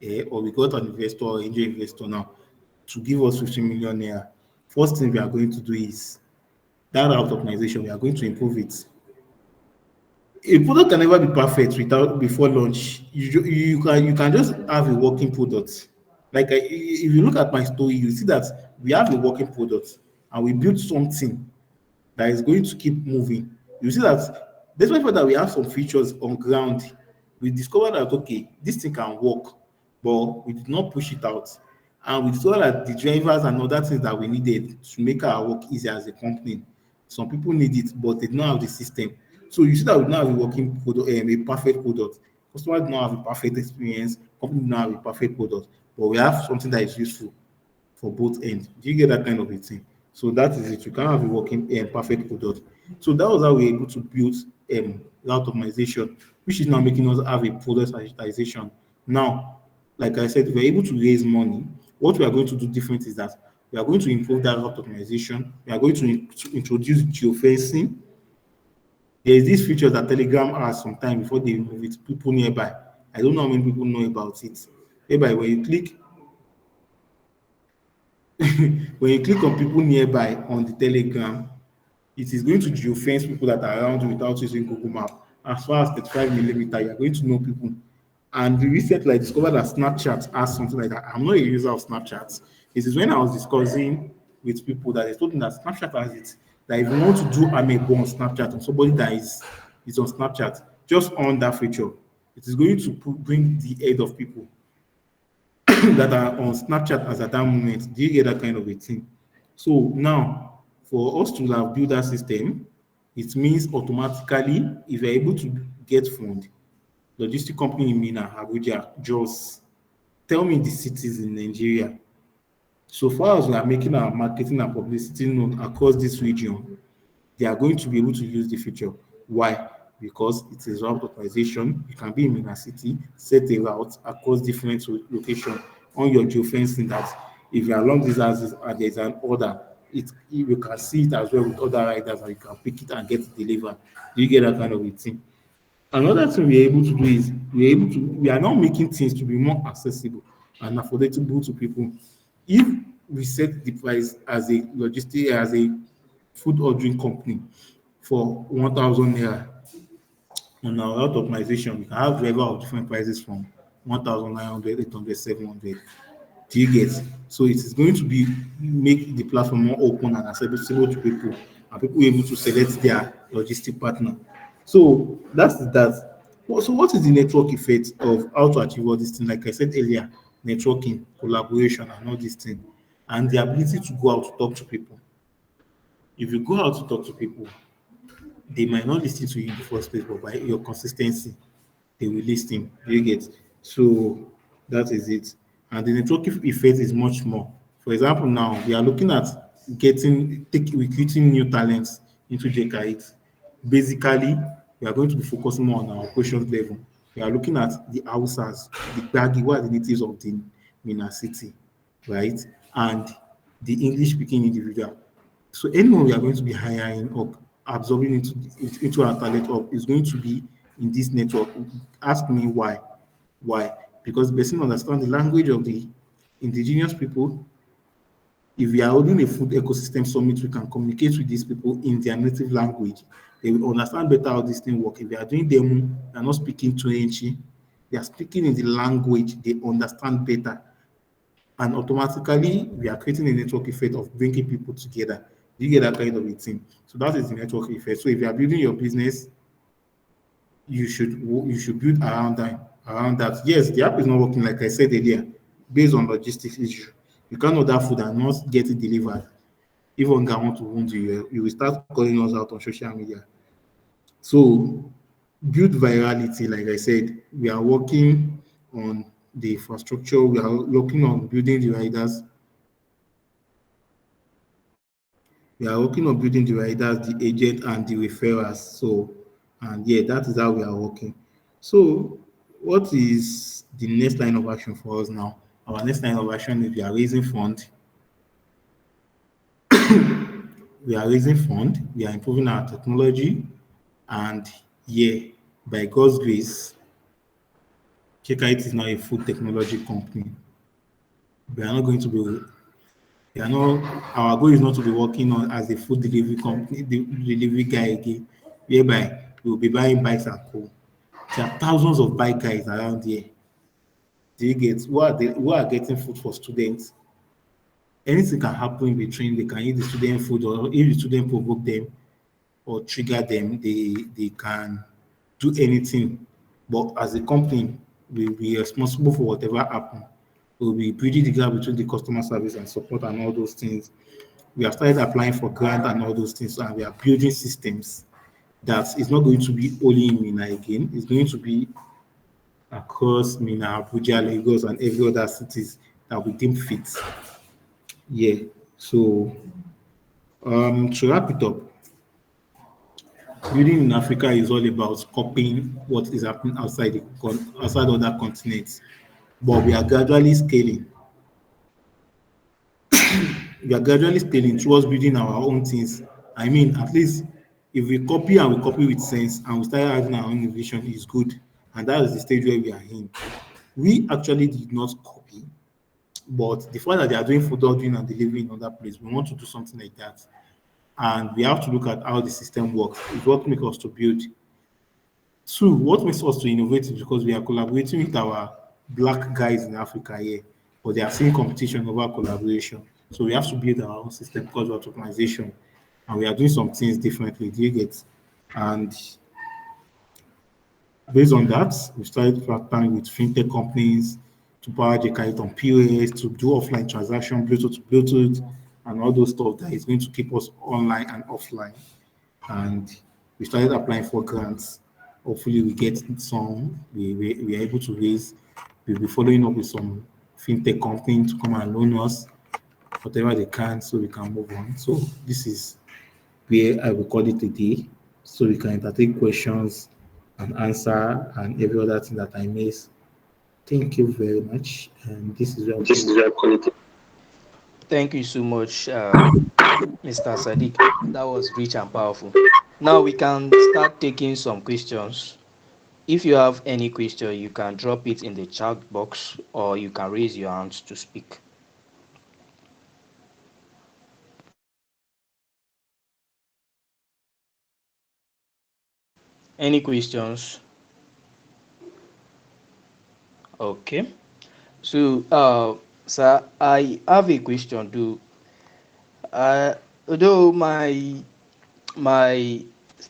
or we got an investor or angel investor now to give us 15 million naira. First thing we are going to do is that route optimization, we are going to improve it. A product can never be perfect without before launch. You can just have a working product. Like if you look at my story, you see that we have a working product and we built something that is going to keep moving. You see that despite the fact that we have some features on ground, we discovered that okay, this thing can work, but we did not push it out. And we saw that the drivers and other things that we needed to make our work easier as a company. Some people need it, but they don't have the system. So you see that we now have a working product, a perfect product. Customers do not have a perfect experience, company do not have a perfect product, but we have something that is useful for both ends. Do you get that kind of a thing? So that is it. You can't have a working perfect product. So that was how we were able to build route optimization, which is now making us have a product digitization. Now, like I said, if we're able to raise money, what we are going to do different is that we are going to improve that route optimization. We are going to introduce geofencing. There is this feature that Telegram has sometime before they remove it, people nearby. I don't know how many people know about it. Whereby when you click on people nearby on the Telegram, it is going to geofence people that are around you without using Google Map. As far as 35 millimeter, you're going to know people. And recently, I discovered that Snapchat has something like that. I'm not a user of Snapchat. It is when I was discussing with people that they told me that Snapchat has it. That if you want to do amebo on Snapchat on somebody that is on Snapchat, just on that feature, it is going to bring the head of people that are on Snapchat as at that moment. Do you get that kind of a thing? So now, for us to have built that system, it means automatically, if you're able to get fund, logistic company in Mina, Abuja, Jos, tell me the cities in Nigeria. So far as we are making our marketing and publicity known across this region, they are going to be able to use the feature. Why? Because it is route optimization. You can be in a city, set a route across different locations on your geofencing that if you're along these houses and there's an order, you can see it as well with other riders and you can pick it and get it delivered. Do you get that kind of a thing? Another thing we're able to do is we are now making things to be more accessible and affordable to people. If we set the price as a logistic, as a food ordering company for 1,000 naira on our route optimization, we can have driver of different prices from 1,900, 800, 700. Do you get? So it is going to be make the platform more open and accessible to people, and people able to select their logistic partner. So that's that. So what is the network effect of how to achieve all these things? Like I said earlier, networking, collaboration, and all these things, and the ability to go out to talk to people. If you go out to talk to people, they might not listen to you in the first place, but by your consistency, they will listen. You get? So that is it. And the networking effect is much more. For example, now we are looking at recruiting new talents into Jekeoeat. Basically, we are going to be focusing more on our operations level. We are looking at the Hausas, the Gbagi, who are the natives of the Mina city, right? And the English speaking individual. So anyone we are going to be hiring or absorbing into our talent hub is going to be in this network. Ask me why. Why? Because the person understands the language of the indigenous people. If we are holding a food ecosystem summit, we can communicate with these people in their native language. They will understand better how this thing works. If we are doing demo, they are not speaking Twenchi, they are speaking in the language they understand better. And automatically, we are creating a network effect of bringing people together. You get that kind of a thing. So that is the network effect. So if you are building your business, you should build around that. Yes, the app is not working like I said earlier, based on logistics issue. You can't order food and not get it delivered. If hunger want to wound you, you will start calling us out on social media. So build virality, like I said, we are working on the infrastructure, we are working on building the riders, we are working on building the riders, the agent, and the referrers. So, and yeah, that is how we are working. So, what is the next line of action for us now? Our next line of action is we are raising fund, we are improving our technology, and yeah, by God's grace, Jekeoeat is now a food technology company. We are not going to be, we are not, our goal is not to be working on as a food delivery company, the delivery guy again, whereby we will be buying bikes and co. There are thousands of bike guys around here. Do you get who are getting food for students? Anything can happen in between. They can eat the student food, or if the student provoke them or trigger them, they can do anything. But as a company, we'll be responsible for whatever happen. We'll be bridging the gap between the customer service and support and all those things. We have started applying for grant and all those things, and we are building systems that is not going to be only in Mina again. It's going to be across Mina, Abuja, Lagos, and every other cities that we deem fit. Yeah. So to wrap it up, building in Africa is all about copying what is happening outside outside other continents. But we are gradually scaling. We are gradually scaling towards building our own things. I mean, at least if we copy and we copy with sense and we start having our own vision, is good. And that is the stage where we are in. We actually did not copy, but the fact that they are doing food ordering and delivery in other places, we want to do something like that. And we have to look at how the system works. It's what makes us to build. Two, what makes us to innovate is because we are collaborating with our black guys in Africa here, but they are seeing competition over collaboration. So we have to build our own system because of optimization, and we are doing some things differently. Do you get? And based on that, we started partnering with fintech companies to power Jekeoeat on POS, to do offline transaction, Bluetooth to Bluetooth, and all those stuff that is going to keep us online and offline. And we started applying for grants. Hopefully, we get some. We are able to raise. We'll be following up with some fintech company to come and loan us whatever they can so we can move on. So this is where I will call it a day so we can entertain questions and answer and every other thing that I miss. Thank you very much. And this is where I'll This call is it. your quality. Thank you so much, Mr. Sadiq. That was rich and powerful. Now we can start taking some questions. If you have any question, you can drop it in the chat box or you can raise your hand to speak. Any questions? Okay. So, sir, I have a question too. Although my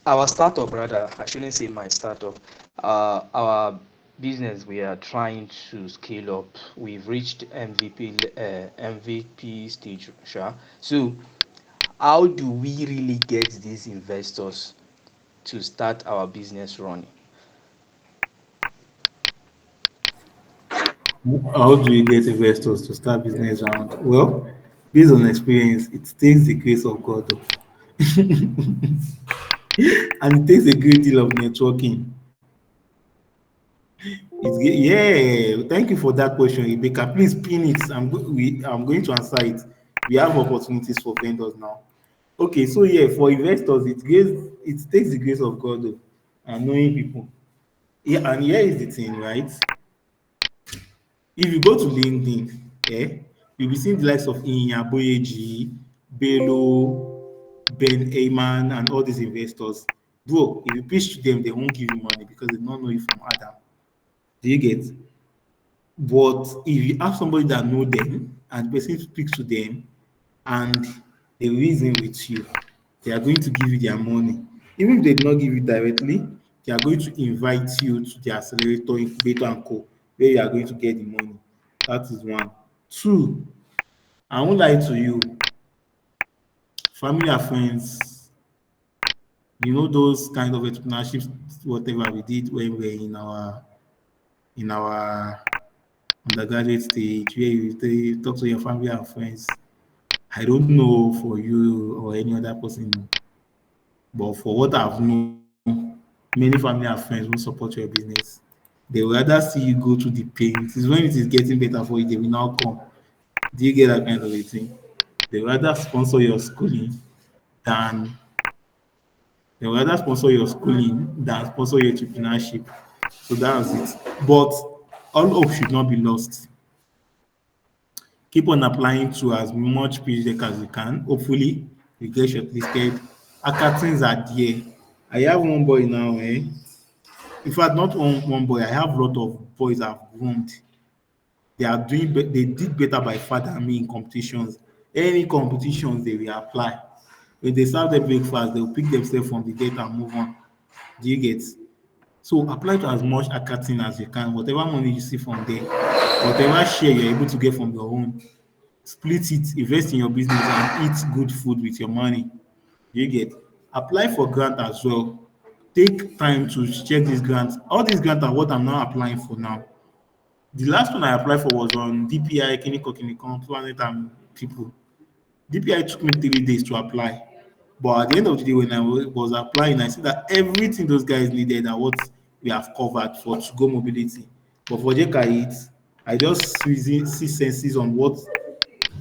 our startup, rather, I shouldn't say my startup, our business, we are trying to scale up. We've reached MVP stage, sure. So how do we really get these investors to start our business running? How do you get investors to start business around? Well, based on experience, it takes the grace of God, though. And it takes a great deal of networking. Yeah, thank you for that question, Rebecca. Please pin it. I'm going to answer it. We have opportunities for vendors now. Okay, so yeah, for investors, it takes the grace of God, though, and knowing people. Yeah, and here is the thing, right? If you go to LinkedIn, you'll be seeing the likes of Inya Boyeji, Bello, Ben Ayman, and all these investors. Bro, if you pitch to them, they won't give you money because they don't know you from Adam. Do you get? But if you have somebody that know them and the person speaks to them and they reason with you, they are going to give you their money. Even if they do not give you directly, they are going to invite you to the accelerator, incubator, and co, where you are going to get the money. That is one. Two, I won't lie to you, family and friends, you know those kind of entrepreneurships, whatever we did when we were in our undergraduate stage, where you talk to your family and friends. I don't know for you or any other person, but for what I've known, many family and friends won't support your business. They will rather see you go through the pain. It is when it is getting better for you, they will now come. Do you get that kind of a thing? They will rather sponsor your schooling than than sponsor your entrepreneurship. So that was it. But All hope should not be lost. Keep on applying to as much project as you can. Hopefully, you get shortlisted. Hackathons are there. I have one boy now, eh? In fact, not one boy. I have a lot of boys I've groomed. They did better by far than me in competitions. Any competitions they will apply. When they serve the breakfast, they will pick themselves from the gate and move on. Do you get? So apply to as much hackathon as you can. Whatever money you see from there, whatever share you're able to get from your own, split it, invest in your business, and eat good food with your money. You get? Apply for grant as well. Take time to check these grants. All these grants are what I'm now applying for now. The last one I applied for was on DPI, Kiniko, Planet and People. DPI took me 3 days to apply. But at the end of the day, when I was applying, I see that everything those guys needed are what we have covered for to go mobility. But for Jekeoeat, I just see senses on what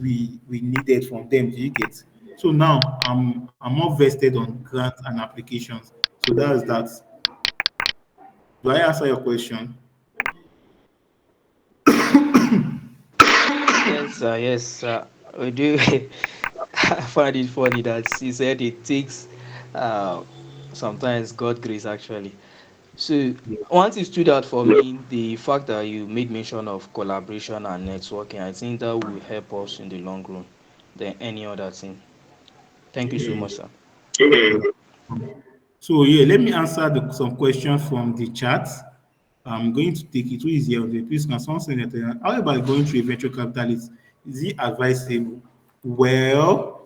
we needed from them. Do you get? So now I'm more vested on grants and applications. So that's that. Do I answer your question? Yes, sir. Yes, sir. We do. I find it funny that he said it takes uh, sometimes God grace actually. So Yeah. one thing stood out for me, the fact that you made mention of collaboration and networking. I think that will help us in the long run than any other thing. Thank you so Yeah. much, sir. So yeah, let me answer some questions from the chat. I'm going to take it. Who is here on the please can someone send it? How about going to a venture capitalist? Is it advisable? Well,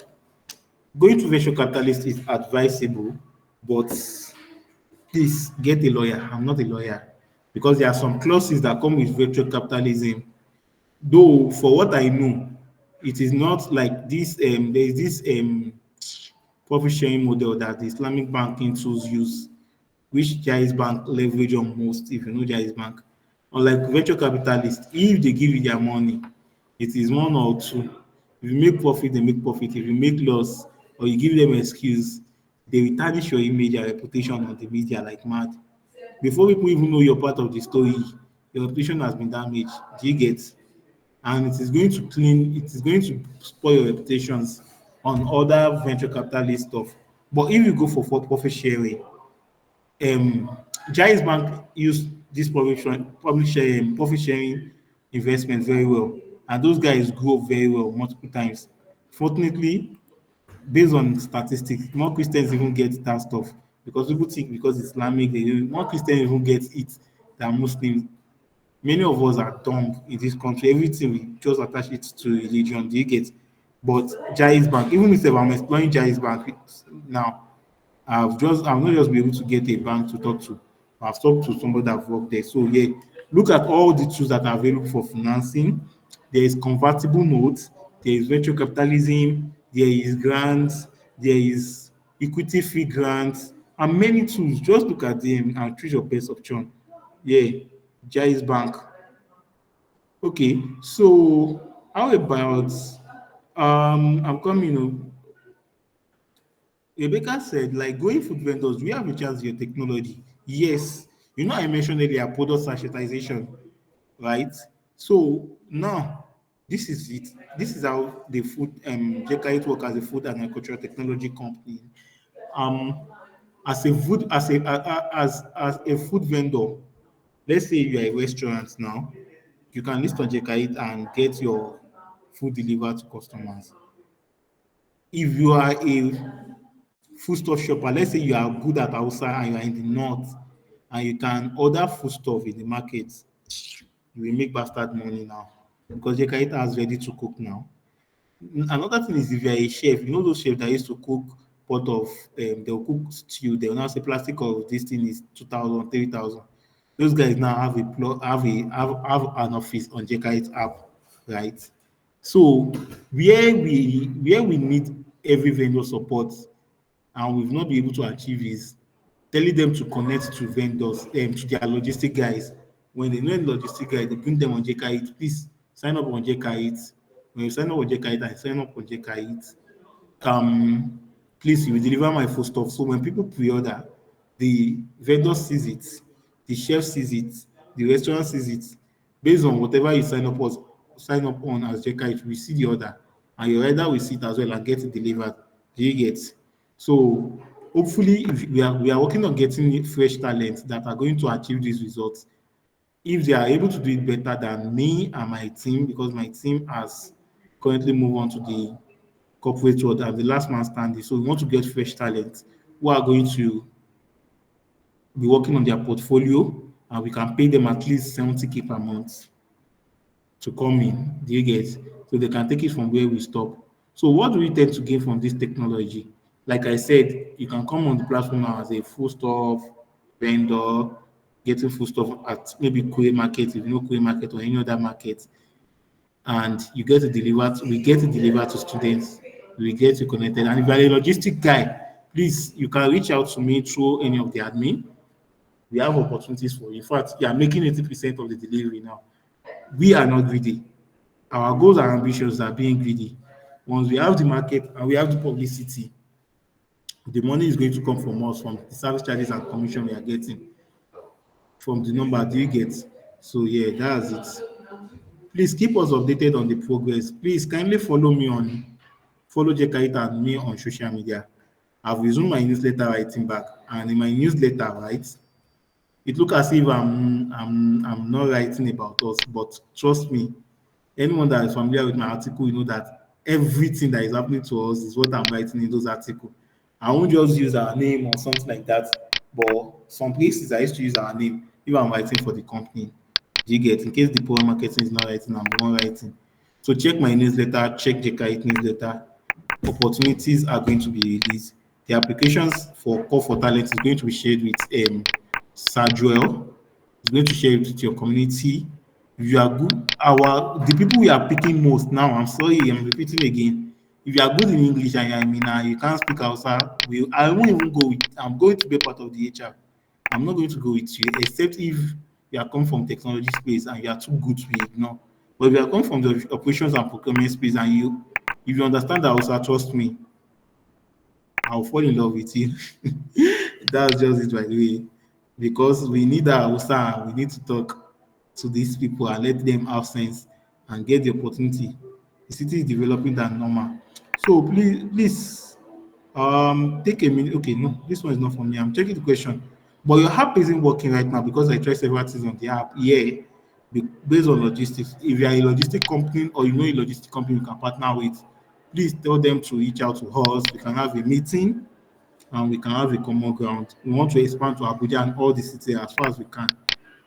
going to venture capitalist is advisable, but please get a lawyer. I'm not a lawyer because there are some clauses that come with venture capitalism. Though, for what I know, it is not like this. There is this profit sharing model that the Islamic banking tools use, which Jais Bank leverage on most, if you know Jais Bank. Unlike venture capitalists, if they give you their money, it is one or two. If you make profit, they make profit. If you make loss or you give them excuse, they will tarnish your image and reputation on the media like mad. Before people even know you're part of the story, your reputation has been damaged. Do you get? And it is going to spoil your reputations on other venture capitalist stuff. But if you go for profit sharing, Jais Bank use this profit sharing investment very well, and those guys grow very well multiple times. Fortunately, based on statistics, more Christians even get that stuff because people think because it's Islamic, more Christians even get it than Muslims. Many of us are dumb in this country. Everything we just attach it to religion. Do you get? But Jais Bank, even if I'm exploring Jais Bank now, I've not just been able to get a bank to talk to. I've talked to somebody that worked there. So yeah, look at all the tools that are available for financing. There is convertible notes, there is venture capitalism, there is grants, there is equity free grants, and many tools. Just look at them and choose your best option. Yeah, Jais Bank. Okay, so how about I'm coming. Rebecca said, like going food vendors, do we have a chance with your technology? Yes. You know, I mentioned earlier product sachetization, right? So now this is it. This is how the food Jekeoeat work as a food and agricultural technology company. Um, as a food as a food vendor, let's say you are a restaurant now, you can list on Jekeoeat and get your food delivered to customers. If you are a foodstuff shopper, let's say you are good at Hausa and you are in the north and you can order foodstuff in the market, you will make bastard money now because Jekeoeat is ready to cook now. Another thing is if you are a chef, you know those chefs that used to cook pot of they'll cook stew, they'll now say plastic of this thing is 2,000, 3,000. Those guys now have an office on Jekeoeat app, right? So where we need every vendor support and we've not been able to achieve is telling them to connect to vendors, to their logistic guys. When they know the logistic guys, they bring them on Jekeoeat. Please sign up on Jekeoeat. When you sign up on Jekeoeat and sign up on Jekeoeat, um, please you will deliver my food stuff. So when people pre-order, the vendor sees it, the chef sees it, the restaurant sees it. Based on whatever you sign up on as Jekeoeat, we see the order, and your rider will see it as well and get it delivered. Do you get? So hopefully, if we are working on getting fresh talent that are going to achieve these results. If they are able to do it better than me and my team, because my team has currently moved on to the corporate world as the last man standing. So we want to get fresh talent who are going to be working on their portfolio, and we can pay them at least 70K per month to come in. Do you get? So they can take it from where we stop. So what do we tend to gain from this technology? Like I said, you can come on the platform now as a full stuff vendor, getting full stuff at maybe Korea market, if you know Korea market or any other market, and you get to deliver. We get to deliver to students. We get to connected. And if you're a logistic guy, please you can reach out to me through any of the admin. We have opportunities for you. In fact, you are making 80% of the delivery now. We are not greedy. Our goals and ambitions are being greedy. Once we have the market and we have the publicity, the money is going to come from us, from the service charges and commission we are getting from the number. Do you get? So yeah, that's it. Please keep us updated on the progress. Please kindly follow Jekeoeat and me on social media. I've resumed my newsletter writing back, and in my newsletter, right, it look as if I'm not writing about us, but trust me, anyone that is familiar with my article, you know that everything that is happening to us is what I'm writing in those articles. I won't just use our name or something like that, but some places I used to use our name if I'm writing for the company. Do you get? In case the poor marketing is not writing, I'm the one writing. So check my newsletter, check Jekeoeat newsletter. Opportunities are going to be released. The applications for call for talent is going to be shared with Sir Joel. He's going to share it with your community. If you are good, the people we are picking most now, I'm sorry, I'm repeating again. If you are good in English and I mean you can't speak Hausa, I won't even go with. I'm going to be part of the HR. I'm not going to go with you, except if you are come from technology space and you are too good to ignore. But if you are come from the operations and procurement space and if you understand that also, trust me, I'll fall in love with you. That's just it, by the way. Because we need our Hausa, we need to talk to these people and let them have sense and get the opportunity. The city is developing than normal. So please, take a minute. Okay, no, this one is not for me. I'm checking the question. But your app isn't working right now because I tried several things on the app. Yeah, based on logistics. If you are a logistic company or you know a logistic company you can partner with, please tell them to reach out to us. We can have a meeting and we can have a common ground. We want to expand to Abuja and all the city as far as we can.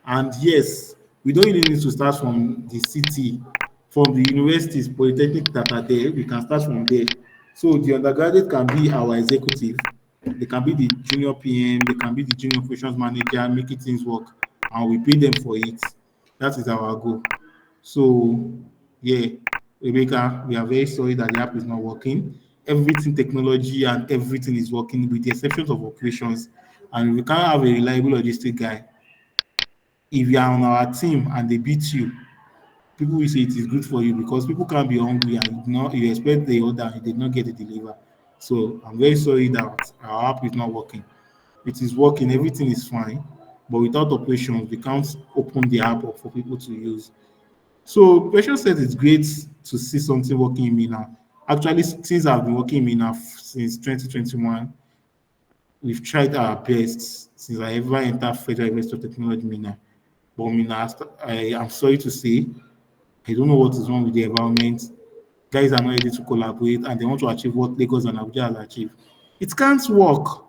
And yes, we don't really need to start from the city, from the universities, polytechnic that are there. We can start from there. So the undergraduate can be our executive. They can be the junior PM. They can be the junior operations manager, making things work, and we pay them for it. That is our goal. So yeah, Rebecca, we are very sorry that the app is not working. Everything technology and everything is working with the exception of operations. And we can't have a reliable logistic guy. If you are on our team and they beat you, people will say it is good for you because people can't be hungry and you expect the order and you did not get it delivered. So I'm very sorry that our app is not working. It is working, everything is fine, but without operations, we can't open the app up for people to use. So Precious said it's great to see something working in me now. Actually, since I've been working in me now since 2021, we've tried our best since I ever entered Federal University of Technology Mina. But Mina, I am sorry to say, I don't know what is wrong with the environment. Guys are not ready to collaborate and they want to achieve what Lagos and Abuja has achieved. It can't work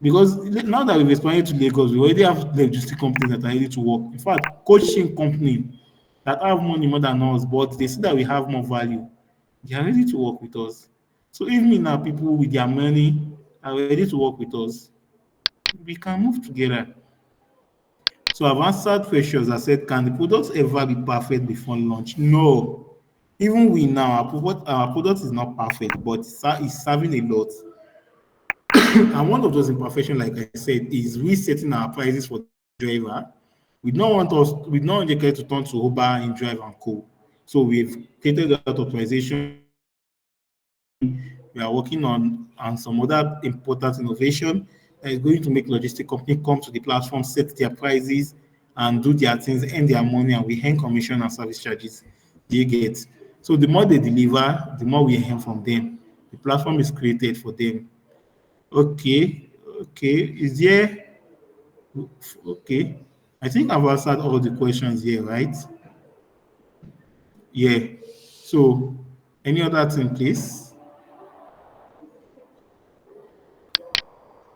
because now that we've expanded to Lagos, we already have logistic companies that are ready to work. In fact, coaching companies that have money more than us, but they see that we have more value. They are ready to work with us. So if me now people with their money are ready to work with us, we can move together. So I've answered questions. I said, can the products ever be perfect before launch? No. Even we now, our product is not perfect, but it's serving a lot. And one of those imperfections, like I said, is resetting our prices for driver. We don't want Jekeoeat to turn to Uber in drive and co. So we've created that optimization. We are working on some other important innovation that is going to make logistic company come to the platform, set their prices, and do their things, earn their money, and we earn commission and service charges. They get. So the more they deliver, the more we earn from them. The platform is created for them. Okay, okay. Is there okay? I think I've answered all the questions here, right? Yeah. So any other thing, please?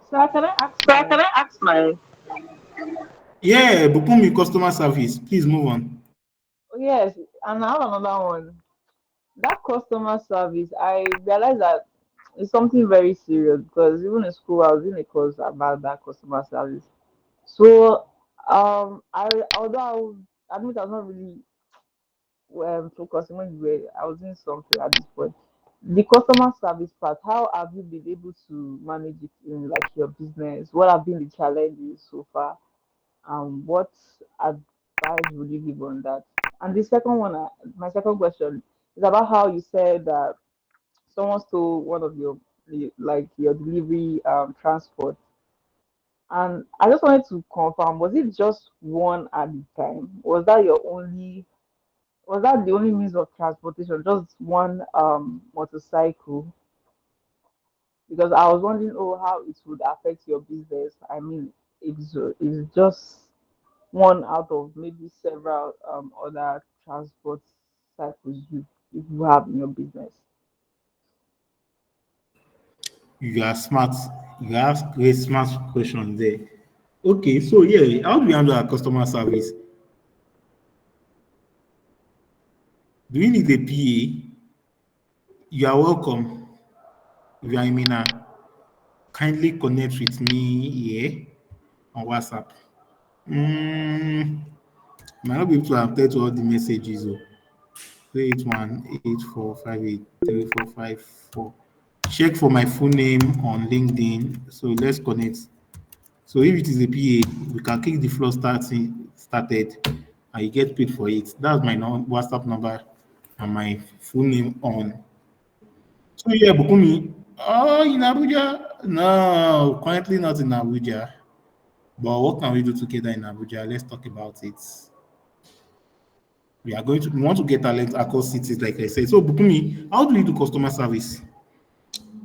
So can I ask So can my? I ask my Yeah, Bukumi customer service. Please move on. Oh, yes, and I have another one. That customer service, I realized that it's something very serious because even in school, I was in a course about that customer service. So, although I would admit I'm not really focusing when you were, I was doing something at this point. The customer service part, how have you been able to manage it in like your business? What have been the challenges so far? What advice would you give on that? And the second one, my second question is about how you said that someone stole one of your like your delivery transport, and I just wanted to confirm: was it just one at the time? Was that the only means of transportation? Just one motorcycle? Because I was wondering, oh, how it would affect your business. I mean, it's just one out of maybe several other transport cycles you have in your business. You are smart. You ask great smart questions there. Okay, so yeah, how do we handle our customer service? Do we need a PA? You are welcome. If you are in Mina, kindly connect with me here on WhatsApp. Mm, might not be able to attend to all the messages. Oh. 38184583454. Check for my full name on LinkedIn. So let's connect. So if it is a PA, we can kick the floor started and you get paid for it. That's my WhatsApp number and my full name on. So yeah, Bukumi. Oh, in Abuja? No, currently not in Abuja. But what can we do together in Abuja? Let's talk about it. We want to get talent across cities, like I said. So Bukumi, how do we do customer service?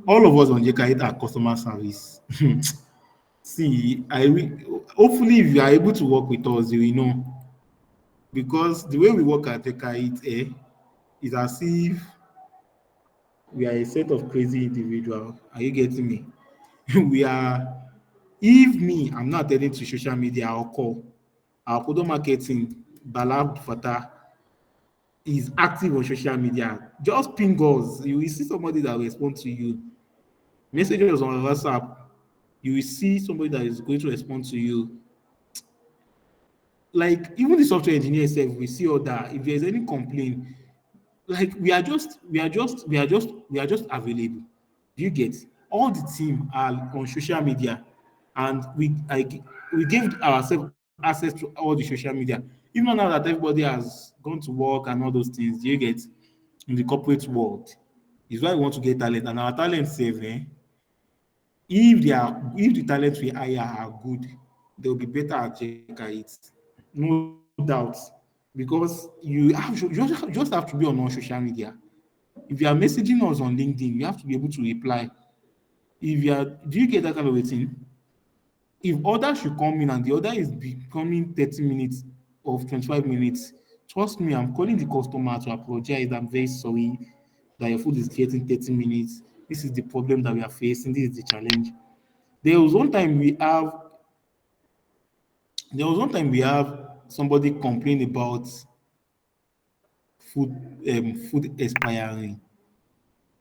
All of us on Jekeoeat are customer service. See, hopefully if you are able to work with us, you will know. Because the way we work at Jekeoeat is as if we are a set of crazy individuals. Are you getting me? we are if me, I'm not attending to social media, I'll call. Our product marketing, Bala Fata, is active on social media. Just ping us. You will see somebody that will respond to you. Messages on WhatsApp, you will see somebody that is going to respond to you. Like even the software engineer itself, we see all that. If there's any complaint, like we are just available. Do you get? All the team are on social media, and we gave ourselves access to all the social media. Even now that everybody has gone to work and all those things, do you get? In the corporate world, is why we want to get talent, and our talent save. If the talent we hire are good, they'll be better at Jekeoeat, no doubt. Because you just have to be on all social media. If you are messaging us on LinkedIn, you have to be able to reply. If you are, do you get that kind of a thing? If order should come in and the order is becoming 30 minutes of 25 minutes, trust me, I'm calling the customer to apologize. I'm very sorry that your food is getting 30 minutes. This is the problem that we are facing. This is the challenge. There was one time we have there was one time we have somebody complain about food food expiring.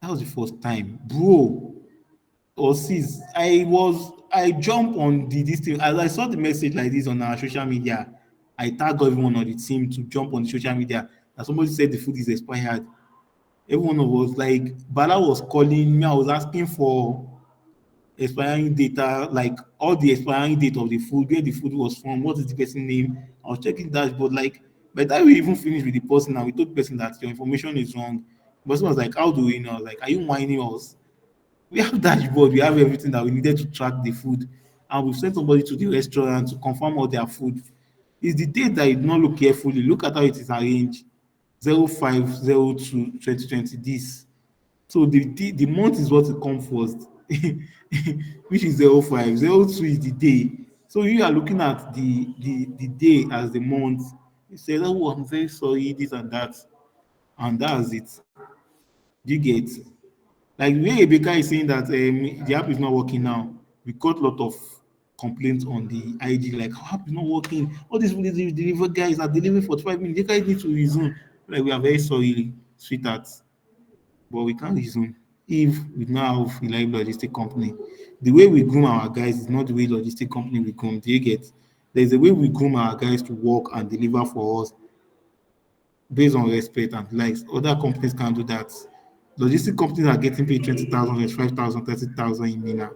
That was the first time. Bro, or sis, I jump on this thing as I saw the message like this on our social media. I tag everyone on the team to jump on the social media and somebody said the food is expired. Everyone was like, Bala was calling me. I was asking for expiring data, like all the expiring date of the food, where the food was from, what is the person name. I was checking dashboard. Like by the time we even finished with the person and we told the person that your information is wrong, the person was like, how do we know? I was like, are you whining us? We have dashboard, we have everything that we needed to track the food, and we've sent somebody to the restaurant to confirm all their food. It's the date that you do not look carefully. Look at how it is arranged. 0502 2020 this. So the month is what will come first, which is 05. 02 is the day. So you are looking at the day as the month. You say, oh, I'm very sorry, this and that's it. Do you get? Like when Rebecca is saying that the app is not working now, we got a lot of complaints on the IG, like, how app is not working. All these delivery guys are delivering for 5 minutes. You guys need to resume. Like, we are very sorry, sweetheart, but we can't resume if we now have a live logistic company. The way we groom our guys is not the way logistic company we groom. Do you get? There's a way we groom our guys to work and deliver for us based on respect and likes. Other companies can't do that. Logistic companies are getting paid 20,000, 25,000, 30,000 in Mina.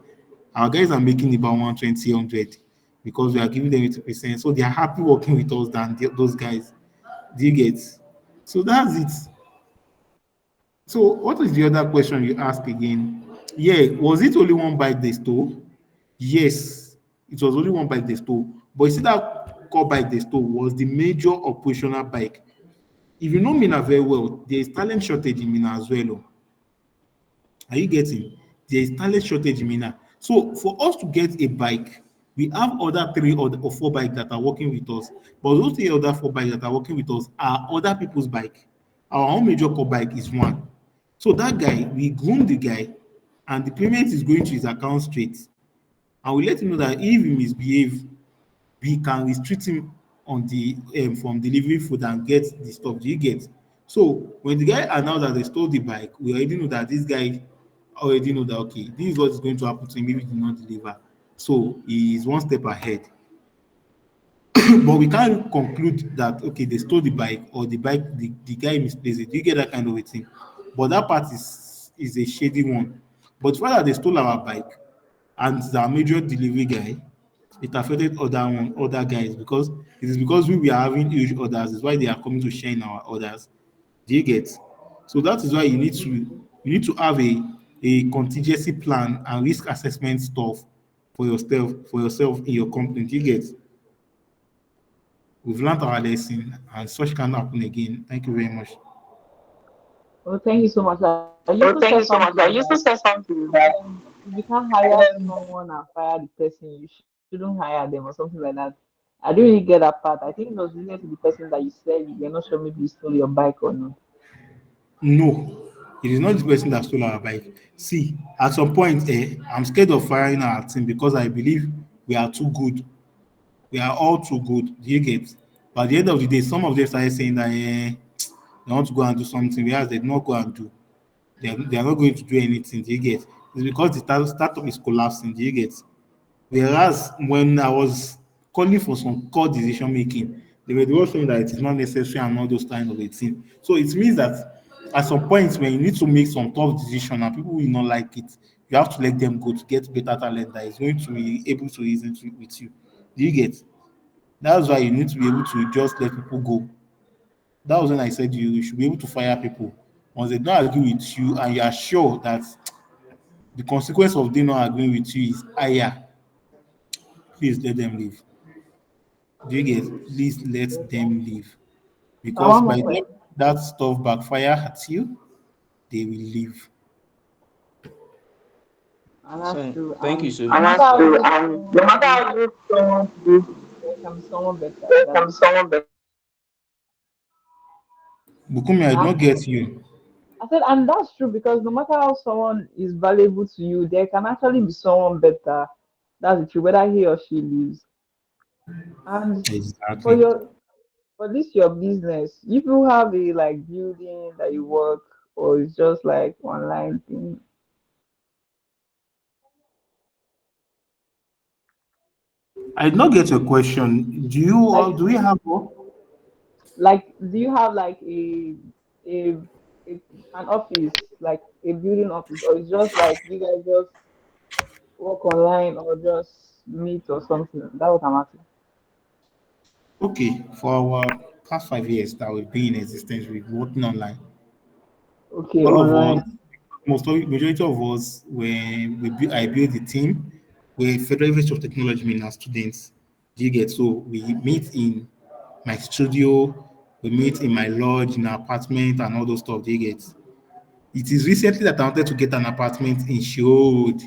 Our guys are making about 120, 100 because we are giving them 80%. So they are happy working with us than those guys. Do you get? So that's it. So what is the other question you asked again? Yeah, was it only one bike they stole? Yes, it was only one bike they stole. But you see that core bike they stole was the major operational bike. If you know Mina very well, there is talent shortage in Mina as well. Oh. Are you getting? There is talent shortage in Mina. So for us to get a bike, we have other three or four bikes that are working with us. But those three other four bikes that are working with us are other people's bike. Our own major core bike is one. So that guy, we groom the guy, and the payment is going to his account straight. And we let him know that if he misbehave, we can restrict him on the from delivering food and get the stuff. Do you get? So when the guy announced that they stole the bike, we already know that this guy already know that okay, this is what is going to happen to him if he did not deliver. So he is one step ahead. But we can't conclude that okay, they stole the bike or the guy misplaced it. Do you get that kind of a thing? But that part is a shady one. But whether they stole our bike and the major delivery guy, it affected other guys because it is because we were having huge orders, is why they are coming to share in our orders. Do you get? So that is why you need to have a contingency plan and risk assessment stuff for yourself in your company. Do you get? We've learned our lesson and such can happen again. Thank you very much. Well, thank you so much. I used to Oh, say thank you so something much. I that used to say something that if you can't hire someone and fire the person, you shouldn't hire them or something like that. I didn't really get that part. I think it was related to the person that you said you're not sure maybe you stole your bike or not. No, it is not the person that stole our bike. See, at some point, I'm scared of firing our team because I believe we are too good. We are all too good. Do you get? But at the end of the day, some of them started saying that they want to go and do something, whereas they did not go and do. They are not going to do anything. Do you get? It's because the startup is collapsing. Do you get? Whereas when I was calling for some core decision making, they were the ones saying that it is not necessary and all those kind of a thing. So it means that at some point when you need to make some tough decision and people will not like it, you have to let them go to get better talent that is going to be able to reason with you. Do you get? That's why you need to be able to just let people go. That was when I said you should be able to fire people once they don't agree with you and you are sure that the consequence of them not agreeing with you is higher. Please let them leave. Do you get? Please let Okay. them leave. Because One more by the time question. that stuff backfire at you, they will leave. And that's So true. thank you so No and much. matter that's how true. good And no someone matter is, how good someone is, there can be someone better. there That's can be it. someone better. Bukumi, I did not And get you. I said, and that's true because no matter how someone is valuable to you, there can actually be someone better. That's the truth, whether he or she leaves. And for Exactly. your for this your business, if you have a like building that you work, or it's just like online thing, I did not get your question. like Do we have what? do you have like a, a an office, like a building office, or it's just like you guys just work online or just meet or something? That's what I'm asking. Okay, for our past 5 years that we've been in existence, we've been working online. Okay, All of online. us, majority of us, when I built the team, we're Federal University of Technology, mean our students. Do you get? So we meet in my studio, we meet in my lodge, in our apartment, and all those stuff. Do you get? It is recently that I wanted to get an apartment in Showed,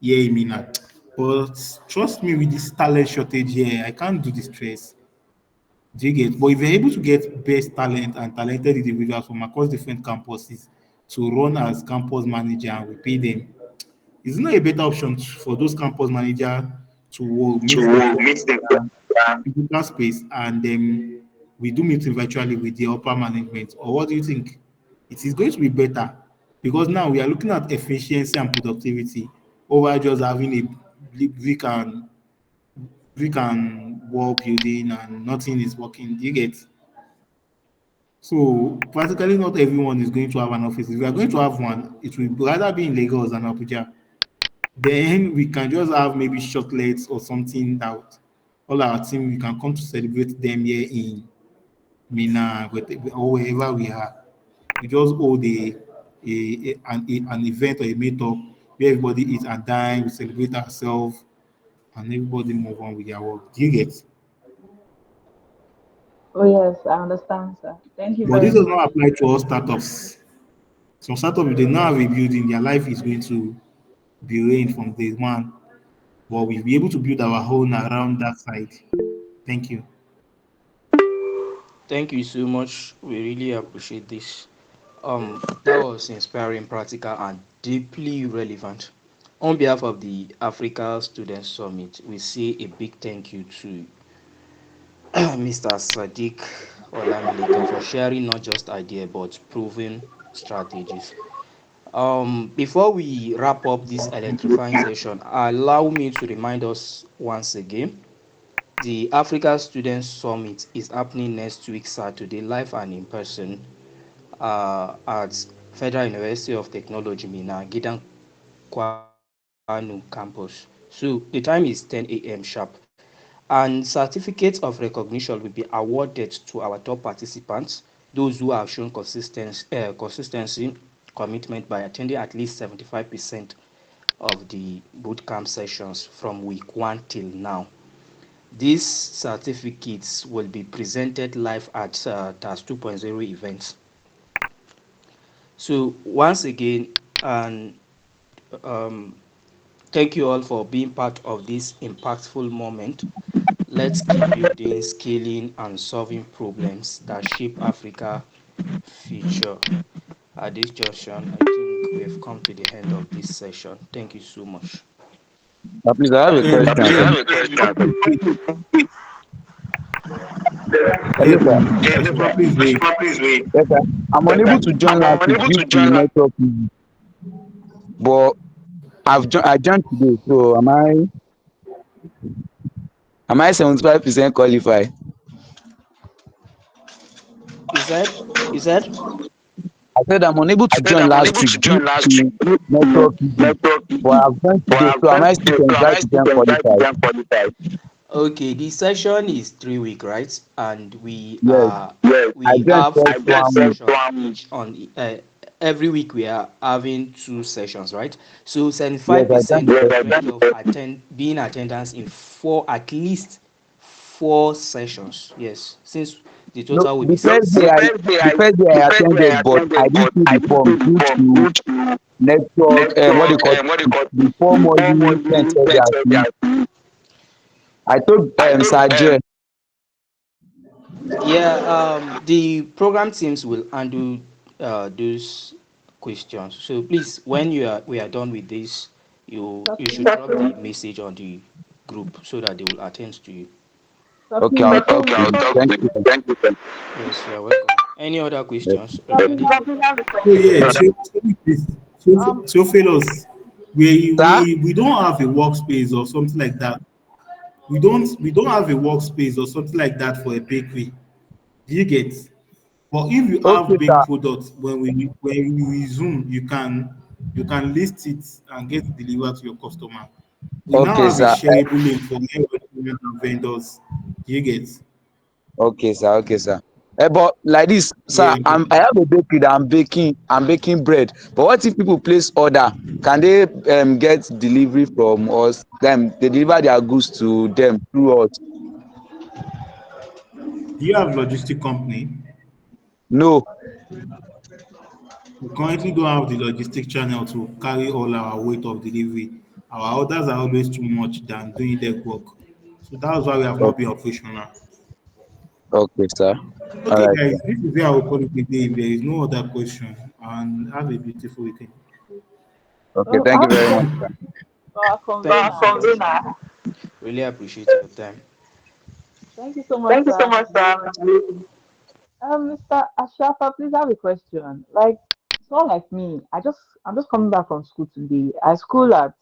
here in Mina. But trust me, with this talent shortage here, I can't do the stress. Do you get? But if you're able to get best talent and talented individuals from across different campuses to run as campus manager and we pay them, is it not a better option for those campus manager to meet them to meet them for physical space and then we do meeting virtually with the upper management? Or what do you think? It is going to be better because now we are looking at efficiency and productivity over just having a brick and wall building and nothing is working. Do you get? So practically not everyone is going to have an office. If we are going to have one, it will rather be in Lagos than Abuja. Then we can just have maybe shortlets or something that all our team we can come to celebrate them here in Mina or wherever we are. We just hold an event or a meetup where everybody eats and dine, we celebrate ourselves, and everybody move on with their work. Do you get? Oh yes, I understand, sir. Thank you But very this does much. not apply to all startups. Some startups, if they now have a building, their life is going to be reigned from day one. But we'll be able to build our own around that side. Thank you. Thank you so much. We really appreciate this. That was inspiring, practical, and deeply relevant. On behalf of the Africa Students Summit, we say a big thank you to Mr. Sadiq Olamilekan for sharing not just idea but proven strategies. Before we wrap up this electrifying session, allow me to remind us once again the Africa Students Summit is happening next week, Saturday, live and in person at Federal University of Technology, Mina, Gidan Kwanu campus. So the time is 10 a.m. sharp. And certificates of recognition will be awarded to our top participants, those who have shown consistency, commitment by attending at least 75% of the bootcamp sessions from week 1 till now. These certificates will be presented live at TAS 2.0 events. So once again, and um, thank you all for being part of this impactful moment. Let's keep building, scaling, and solving problems that shape Africa future. At this junction, I think we have come to the end of this session. Thank you so much. Please, I have a question. Please, I Please, have a question. Hello, sir. please wait. Please wait. Yes, sir. I'm unable to join I'm last week unable due to to join us. network issue, but I joined today. So am I 75% qualified? You said? You said? I said I'm unable I to said join I'm last unable week to due join last week to due to network issue, network but issue. I've joined But today. I've So am done I still today, so am I still 75% qualified? 75% qualified? Okay, the session is 3 week, right? And we Yes, are Yes, I we joined have first I two just 1 week. said sessions one. each on every week we are having two sessions, right? So Yes, I 75% joined the will Yes, first be I week. made done of it. being attendance in four, at least four sessions. Yes, since the No, total will be the No, first six. day the I first day the I first day the I first day I attended, but I attended, didn't but fill I the didn't form fill the due form to due to network. What they network. call What do you call the form only form sent only sent every. every. I told I told Sajay. Yeah, the program teams will handle those questions. So please, when we are done with this, you Sophie, should drop the message on the group so that they will attend to you. Okay, Sophie, I'll you talk told to Okay, I'll me. you. talk Thank to you. you. Thank you, sir. Yes, you are welcome. Any other Yes. questions Sophie, regarding the? Sophie have a So question. yeah, Um, Theophilus, we, Sir? we we don't have a workspace or something like that. We don't have a workspace or something like that for a bakery. Do you get? But if you Okay, have sir. baked products, when you resume, you can list it and get it delivered to your customer. We now Okay, have a sir. shareable link for restaurants and vendors. Do you get? Okay, sir. Okay, sir. But like this, sir, Yeah. I have a bakery that I'm baking bread. But what if people place order? Can they get delivery from us? Them they deliver their goods to them through us. Do you have logistic company? No. We currently don't have the logistic channel to carry all our weight of delivery. Our orders are always too much than doing the work. So that's why we have not Okay, been operational. okay, sir. All Okay, right, guys, sir. this is where I will call it a day. If there is no other question, and have a beautiful weekend. Okay, I thank you have a very much, sir. question for our Thank you so convener. much. Really appreciate your time. Thank you so much, sir. Mr. Ashafa, please have a question. Like, it's not like me. I'm just coming back from school today. I school at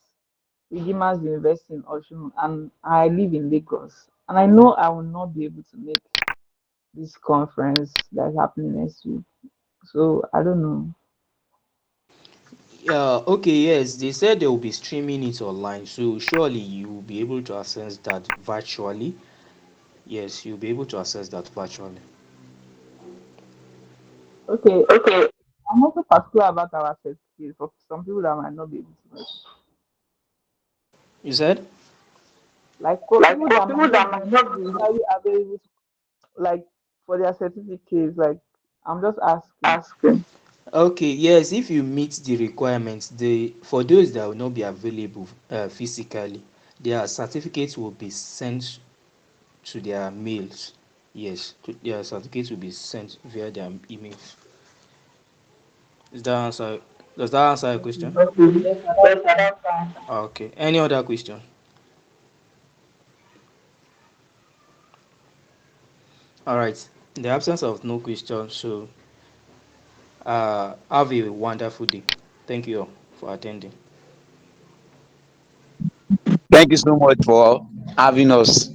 Redeemers University in Oshun, and I live in Lagos. And I know I will not be able to make this conference that's happening next week. So I don't know. Okay, yes, they said they will be streaming it online, so surely you will be able to access that virtually. Yes, you'll be able to access that virtually. Okay, I'm also particular about our certificate for some people that might not be able to make it. You said? Like for people that might not be physically available to, like for their certificates, like I'm just asking. Okay, yes, if you meet the requirements, for those that will not be available physically, their certificates will be sent to their mails. Yes, their certificates will be sent via their emails. Is that answer? Does that answer your question? Yes, sir, that's fine. Okay. Any other question? All right. In the absence of no questions, so have a wonderful day. Thank you all for attending. Thank you so much for having us.